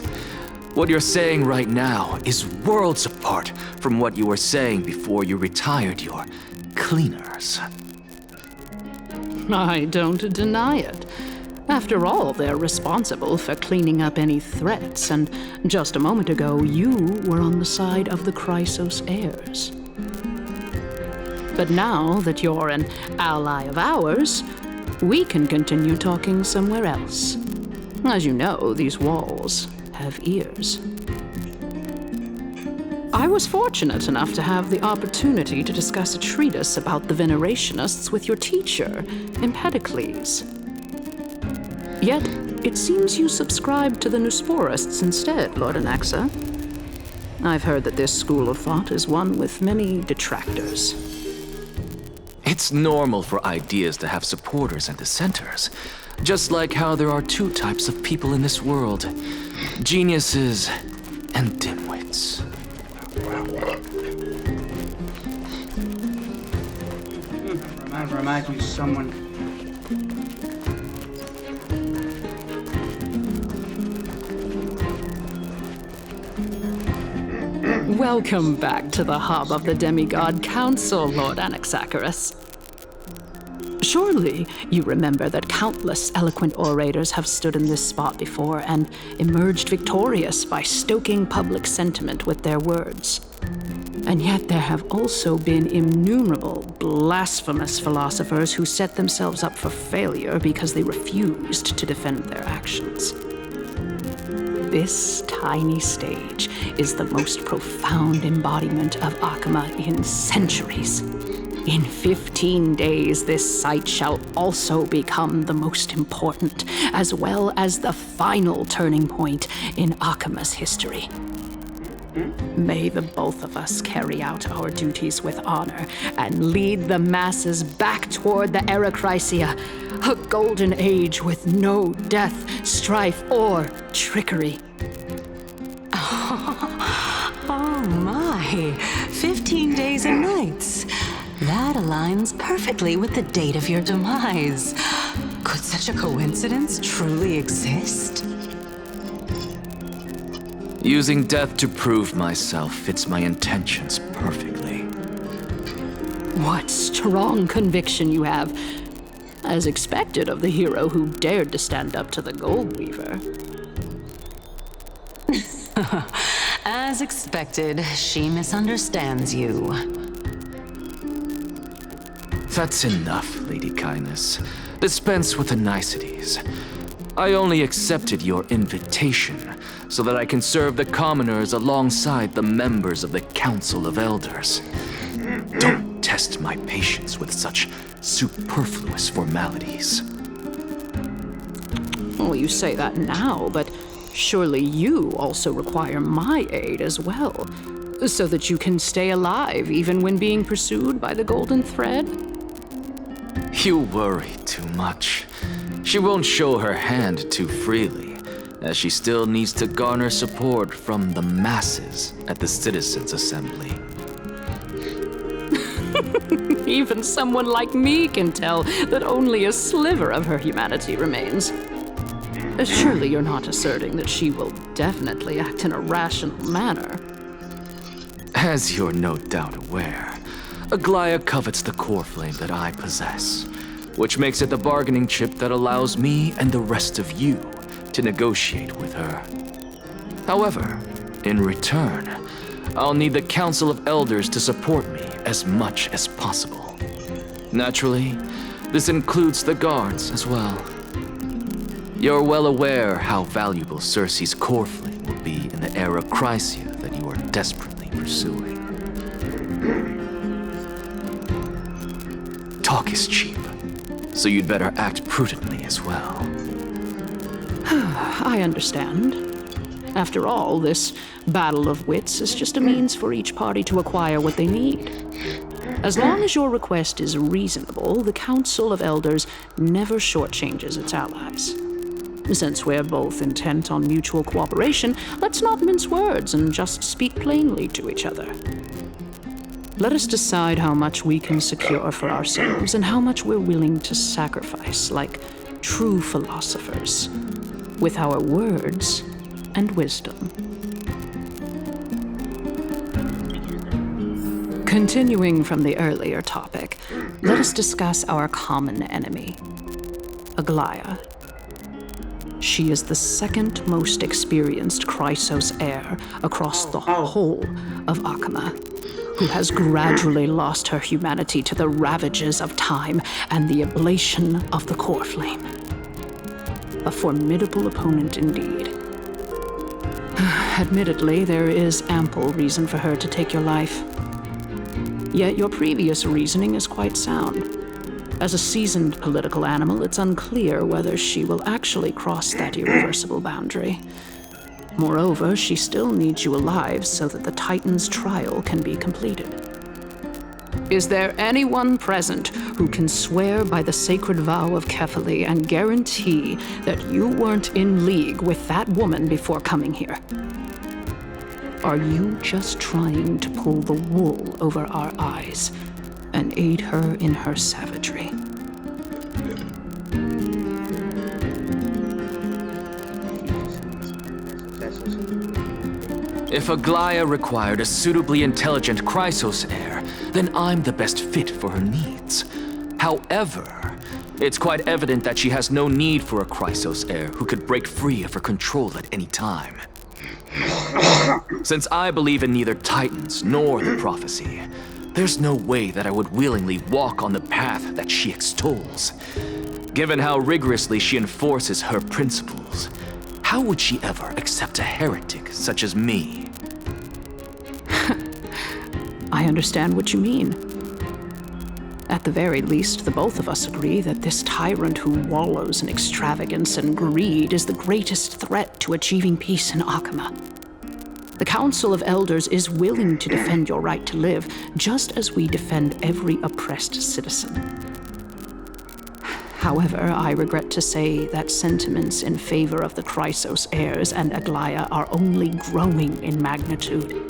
What you're saying right now is worlds apart from what you were saying before you retired your cleaners. I don't deny it. After all, they're responsible for cleaning up any threats, and just a moment ago, you were on the side of the Chrysos heirs. But now that you're an ally of ours, we can continue talking somewhere else. As you know, these walls have ears. I was fortunate enough to have the opportunity to discuss a treatise about the Venerationists with your teacher, Empedocles. Yet, it seems you subscribe to the Nusporists instead, Lord Anaxa. I've heard that this school of thought is one with many detractors. It's normal for ideas to have supporters and dissenters, just like how there are two types of people in this world, geniuses and dimwits. Reminds me of someone. Welcome back to the hub of the Demigod Council, Lord Anaxagoras. Surely you remember that countless eloquent orators have stood in this spot before and emerged victorious by stoking public sentiment with their words. And yet there have also been innumerable blasphemous philosophers who set themselves up for failure because they refused to defend their actions. This tiny stage is the most profound embodiment of Akama in centuries. In 15 days, this site shall also become the most important, as well as the final turning point in Akama's history. May the both of us carry out our duties with honor and lead the masses back toward the Erechrysia, a golden age with no death, strife, or trickery. Oh my, 15 days and nights. That aligns perfectly with the date of your demise. Could such a coincidence truly exist? Using death to prove myself fits my intentions perfectly. What strong conviction you have, as expected of the hero who dared to stand up to the Gold Weaver. As expected, she misunderstands you. That's enough, Lady Kindness. Dispense with the niceties. I only accepted your invitation so that I can serve the commoners alongside the members of the Council of Elders. Don't test my patience with such superfluous formalities. Well, you say that now, but surely you also require my aid as well, so that you can stay alive even when being pursued by the Golden Thread? You worry too much. She won't show her hand too freely, as she still needs to garner support from the masses at the Citizens' Assembly. Even someone like me can tell that only a sliver of her humanity remains. Surely you're not asserting that she will definitely act in a rational manner. As you're no doubt aware, Aglaya covets the core flame that I possess, which makes it the bargaining chip that allows me and the rest of you to negotiate with her. However, in return, I'll need the Council of Elders to support me as much as possible. Naturally, this includes the guards as well. You're well aware how valuable Cersei's core flame will be in the era Chrysia that you are desperately pursuing. Talk is cheap, so you'd better act prudently as well. I understand. After all, this battle of wits is just a means for each party to acquire what they need. As long as your request is reasonable, the Council of Elders never shortchanges its allies. Since we're both intent on mutual cooperation, let's not mince words and just speak plainly to each other. Let us decide how much we can secure for ourselves and how much we're willing to sacrifice, like true philosophers, with our words and wisdom. Continuing from the earlier topic, let us discuss our common enemy, Aglaya. She is the second most experienced Chrysos heir across the whole of Akama, who has gradually lost her humanity to the ravages of time and the ablation of the core flame. A formidable opponent indeed. Admittedly, there is ample reason for her to take your life. Yet your previous reasoning is quite sound. As a seasoned political animal, it's unclear whether she will actually cross that irreversible boundary. Moreover, she still needs you alive so that the Titan's trial can be completed. Is there anyone present who can swear by the sacred vow of Kefali and guarantee that you weren't in league with that woman before coming here? Are you just trying to pull the wool over our eyes and aid her in her savagery? If Aglaya required a suitably intelligent Chrysos heir, then I'm the best fit for her needs. However, it's quite evident that she has no need for a Chrysos heir who could break free of her control at any time. Since I believe in neither Titans nor the prophecy, there's no way that I would willingly walk on the path that she extols. Given how rigorously she enforces her principles, how would she ever accept a heretic such as me? I understand what you mean. At the very least, the both of us agree that this tyrant who wallows in extravagance and greed is the greatest threat to achieving peace in Akama. The Council of Elders is willing to defend your right to live, just as we defend every oppressed citizen. However, I regret to say that sentiments in favor of the Chrysos heirs and Aglaya are only growing in magnitude.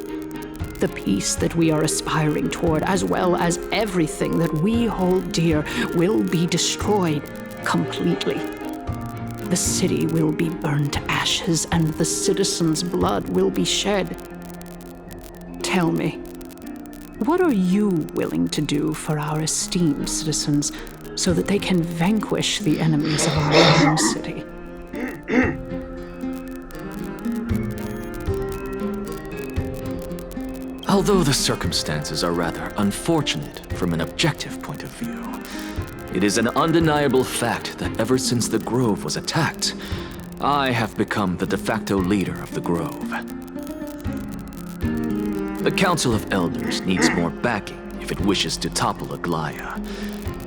The peace that we are aspiring toward, as well as everything that we hold dear, will be destroyed completely. The city will be burned to ashes, and the citizens' blood will be shed. Tell me, what are you willing to do for our esteemed citizens so that they can vanquish the enemies of our own city? Although the circumstances are rather unfortunate from an objective point of view, it is an undeniable fact that ever since the Grove was attacked, I have become the de facto leader of the Grove. The Council of Elders needs more backing if it wishes to topple Aglaya,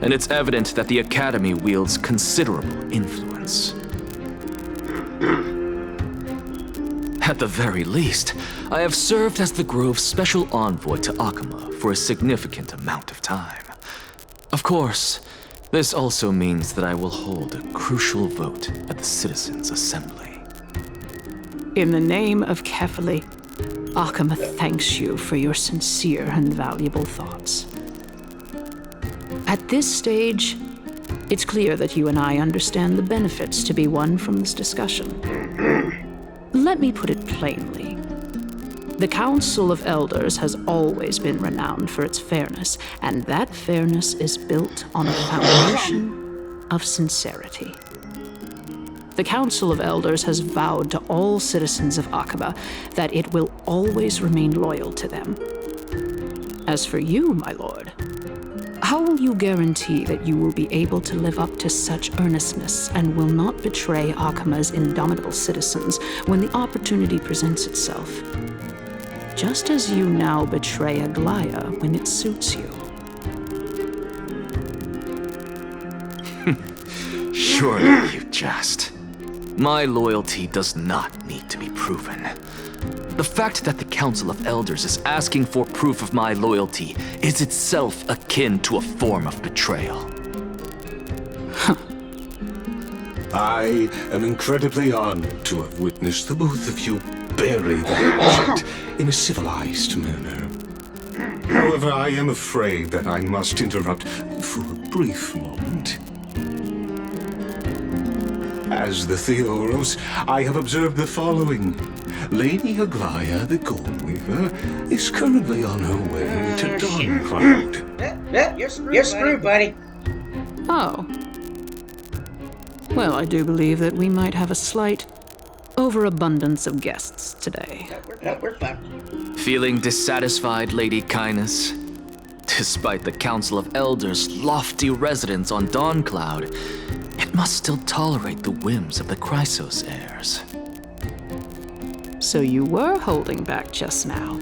and it's evident that the Academy wields considerable influence. At the very least, I have served as the Grove's special envoy to Akama for a significant amount of time. Of course, this also means that I will hold a crucial vote at the Citizens' Assembly. In the name of Kefali, Akama thanks you for your sincere and valuable thoughts. At this stage, it's clear that you and I understand the benefits to be won from this discussion. Let me put it plainly. The Council of Elders has always been renowned for its fairness, and that fairness is built on a foundation of sincerity. The Council of Elders has vowed to all citizens of Akaba that it will always remain loyal to them. As for you, my lord, how will you guarantee that you will be able to live up to such earnestness and will not betray Akama's indomitable citizens when the opportunity presents itself? Just as you now betray Aglaya when it suits you. Surely you jest. My loyalty does not need to be proven. The fact that the Council of Elders is asking for proof of my loyalty is itself akin to a form of betrayal. I am incredibly honored to have witnessed the both of you bury the hatchet in a civilized manner. However, I am afraid that I must interrupt for a brief moment. As the Theoros, I have observed the following. Lady Aglaya, the Goldweaver, is currently on her way to Dawncloud. You're screwed, buddy. Oh. Well, I do believe that we might have a slight overabundance of guests today. We're fucked. Feeling dissatisfied, Lady Kindness? Despite the Council of Elders' lofty residence on Dawncloud, it must still tolerate the whims of the Chrysos heirs. So you were holding back just now.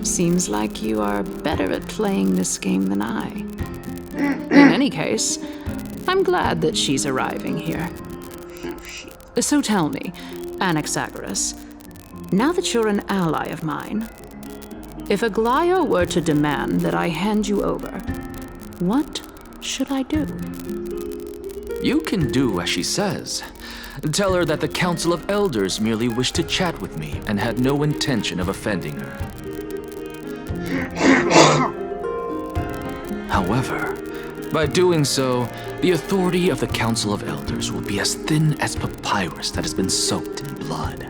Seems like you are better at playing this game than I. In any case, I'm glad that she's arriving here. So tell me, Anaxagoras, now that you're an ally of mine, if Aglaya were to demand that I hand you over, what should I do? You can do as she says. Tell her that the Council of Elders merely wished to chat with me and had no intention of offending her. However, by doing so, the authority of the Council of Elders will be as thin as papyrus that has been soaked in blood.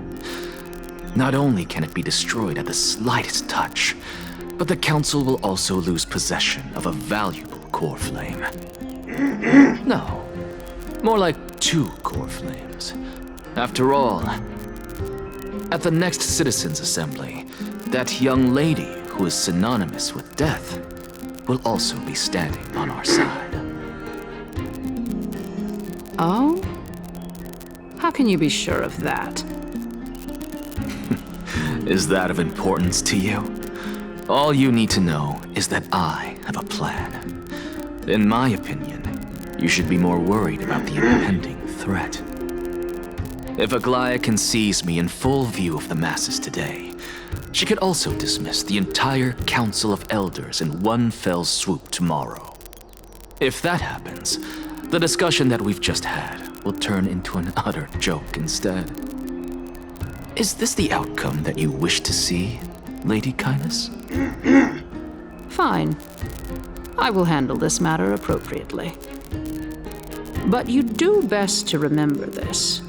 Not only can it be destroyed at the slightest touch, but the Council will also lose possession of a valuable core flame. No, more like 2 core flames. After all, at the next Citizens' Assembly, that young lady who is synonymous with death will also be standing on our side. Oh? How can you be sure of that? Is that of importance to you? All you need to know is that I have a plan. In my opinion, you should be more worried about the impending threat. If Aglaya can seize me in full view of the masses today, she could also dismiss the entire Council of Elders in one fell swoop tomorrow. If that happens, the discussion that we've just had will turn into an utter joke instead. Is this the outcome that you wish to see, Lady Kindness? Fine. I will handle this matter appropriately. But you do best to remember this.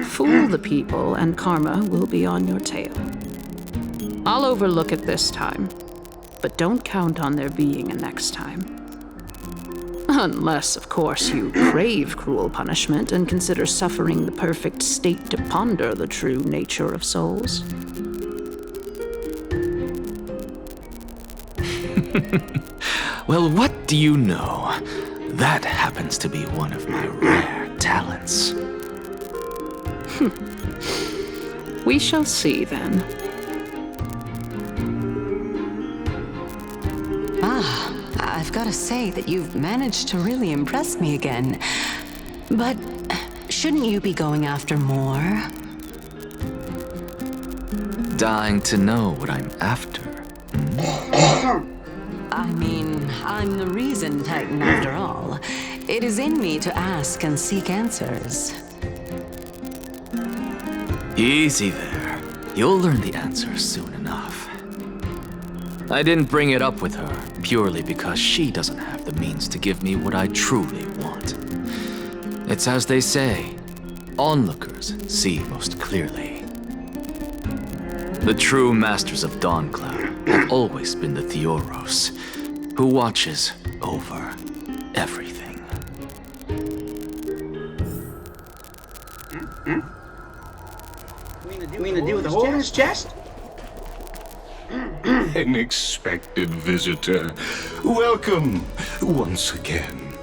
Fool the people and karma will be on your tail. I'll overlook it this time, but don't count on there being a next time. Unless, of course, you crave cruel punishment and consider suffering the perfect state to ponder the true nature of souls. Well, what do you know? That happens to be one of my rare talents. We shall see, then. Ah, I've got to say that you've managed to really impress me again. But shouldn't you be going after more? Dying to know what I'm after. I mean, I'm the reason Titan after all. It is in me to ask and seek answers. Easy there. You'll learn the answers soon enough. I didn't bring it up with her purely because she doesn't have the means to give me what I truly want. It's as they say, onlookers see most clearly. The true masters of Dawncloud have always been the Theoros, who watches over everything. You mean to do with the hole in his chest? An expected visitor. Welcome once again.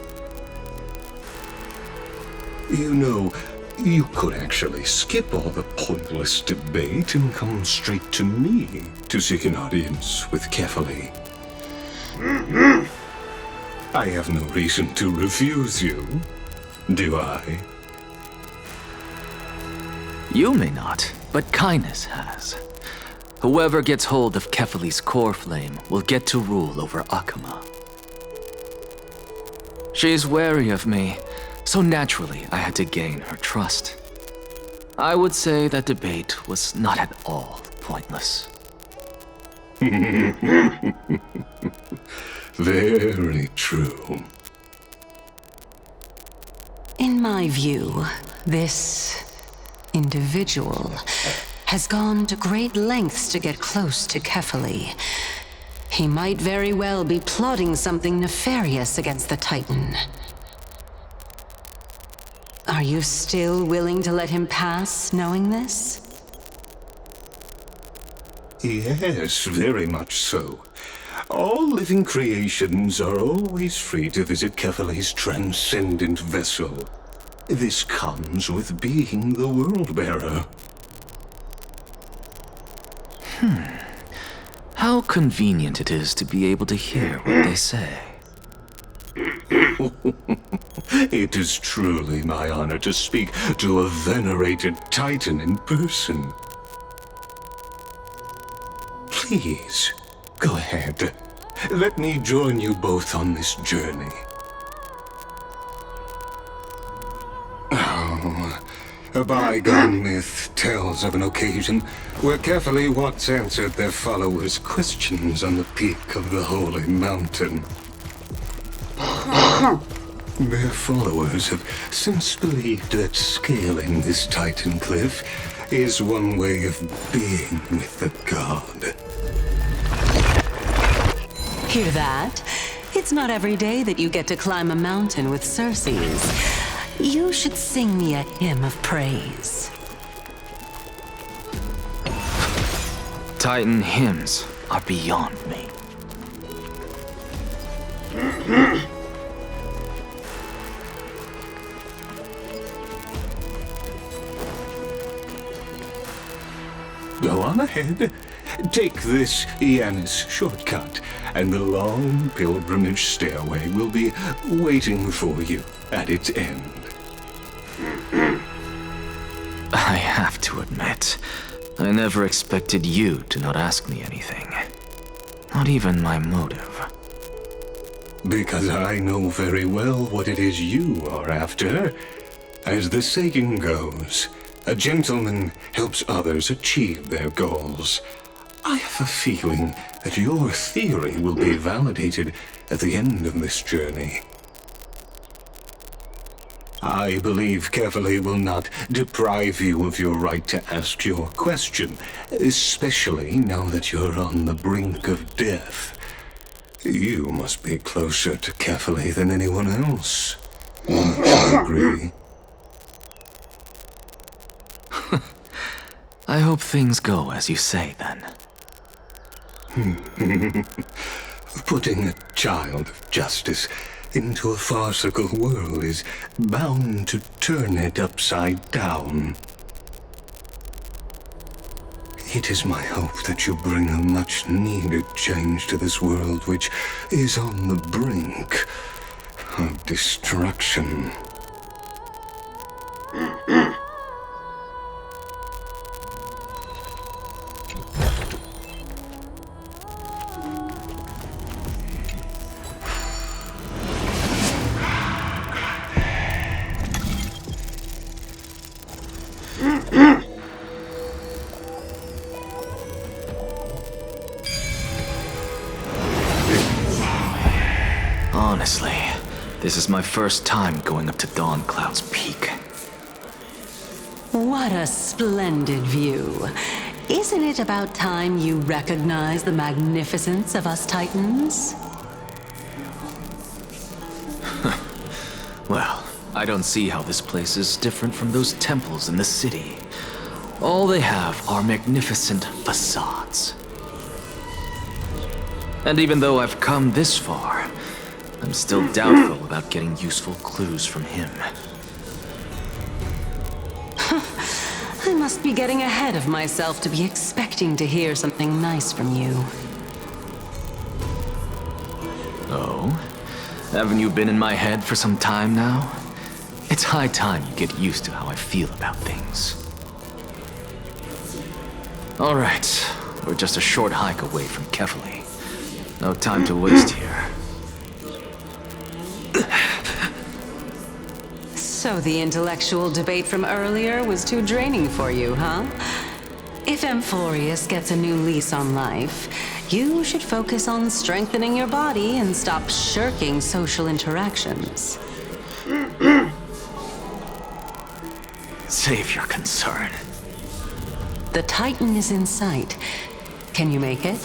You know, you could actually skip all the pointless debate and come straight to me to seek an audience with Kefali. I have no reason to refuse you, do I? You may not, but kindness has. Whoever gets hold of Kefali's core flame will get to rule over Akama. She's wary of me, so naturally I had to gain her trust. I would say that debate was not at all pointless. Very true. In my view, this individual has gone to great lengths to get close to Kefali. He might very well be plotting something nefarious against the Titan. Are you still willing to let him pass, knowing this? Yes, very much so. All living creations are always free to visit Kefali's transcendent vessel. This comes with being the world-bearer. How convenient it is to be able to hear what they say. It is truly my honor to speak to a venerated Titan in person. Please, go ahead. Let me join you both on this journey. Oh, a bygone myth tells of an occasion where Kefali once answered their followers' questions on the peak of the holy mountain. Their followers have since believed that scaling this Titan cliff is one way of being with the god. Hear that? It's not every day that you get to climb a mountain with Circes. You should sing me a hymn of praise. Titan hymns are beyond me. Go on ahead. Take this Yanis shortcut, and the long pilgrimage stairway will be waiting for you at its end. I have to admit, I never expected you to not ask me anything. Not even my motive. Because I know very well what it is you are after. As the saying goes, a gentleman helps others achieve their goals. I have a feeling that your theory will be validated at the end of this journey. I believe Kefali will not deprive you of your right to ask your question, especially now that you're on the brink of death. You must be closer to Kefali than anyone else. Won't you agree? I hope things go as you say, then. Putting a child of justice into a farcical world is bound to turn it upside down. It is my hope that you bring a much-needed change to this world which is on the brink of destruction. Honestly, this is my first time going up to Dawn Cloud's peak. What a splendid view. Isn't it about time you recognize the magnificence of us Titans? Well, I don't see how this place is different from those temples in the city. All they have are magnificent facades. And even though I've come this far, I'm still doubtful about getting useful clues from him. I must be getting ahead of myself to be expecting to hear something nice from you. Oh? Haven't you been in my head for some time now? It's high time you get used to how I feel about things. Alright, we're just a short hike away from Kefali. No time to waste here. So the intellectual debate from earlier was too draining for you, huh? If Amphorius gets a new lease on life, you should focus on strengthening your body and stop shirking social interactions. Save your concern. The Titan is in sight. Can you make it?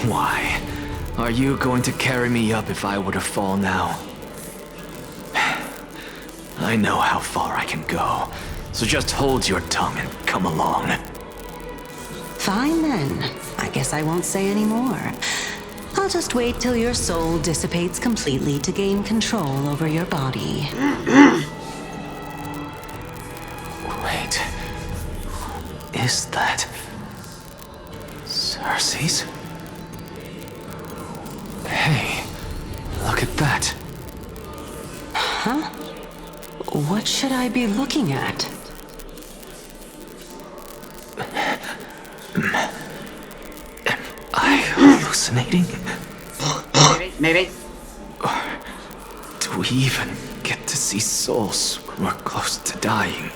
Why? Are you going to carry me up if I were to fall now? I know how far I can go, so just hold your tongue and come along. Fine then. I guess I won't say any more. I'll just wait till your soul dissipates completely to gain control over your body. Wait. Is that Cersei's? Hey, look at that. Huh? What should I be looking at? Am I hallucinating? Maybe. Or do we even get to see souls when we're close to dying?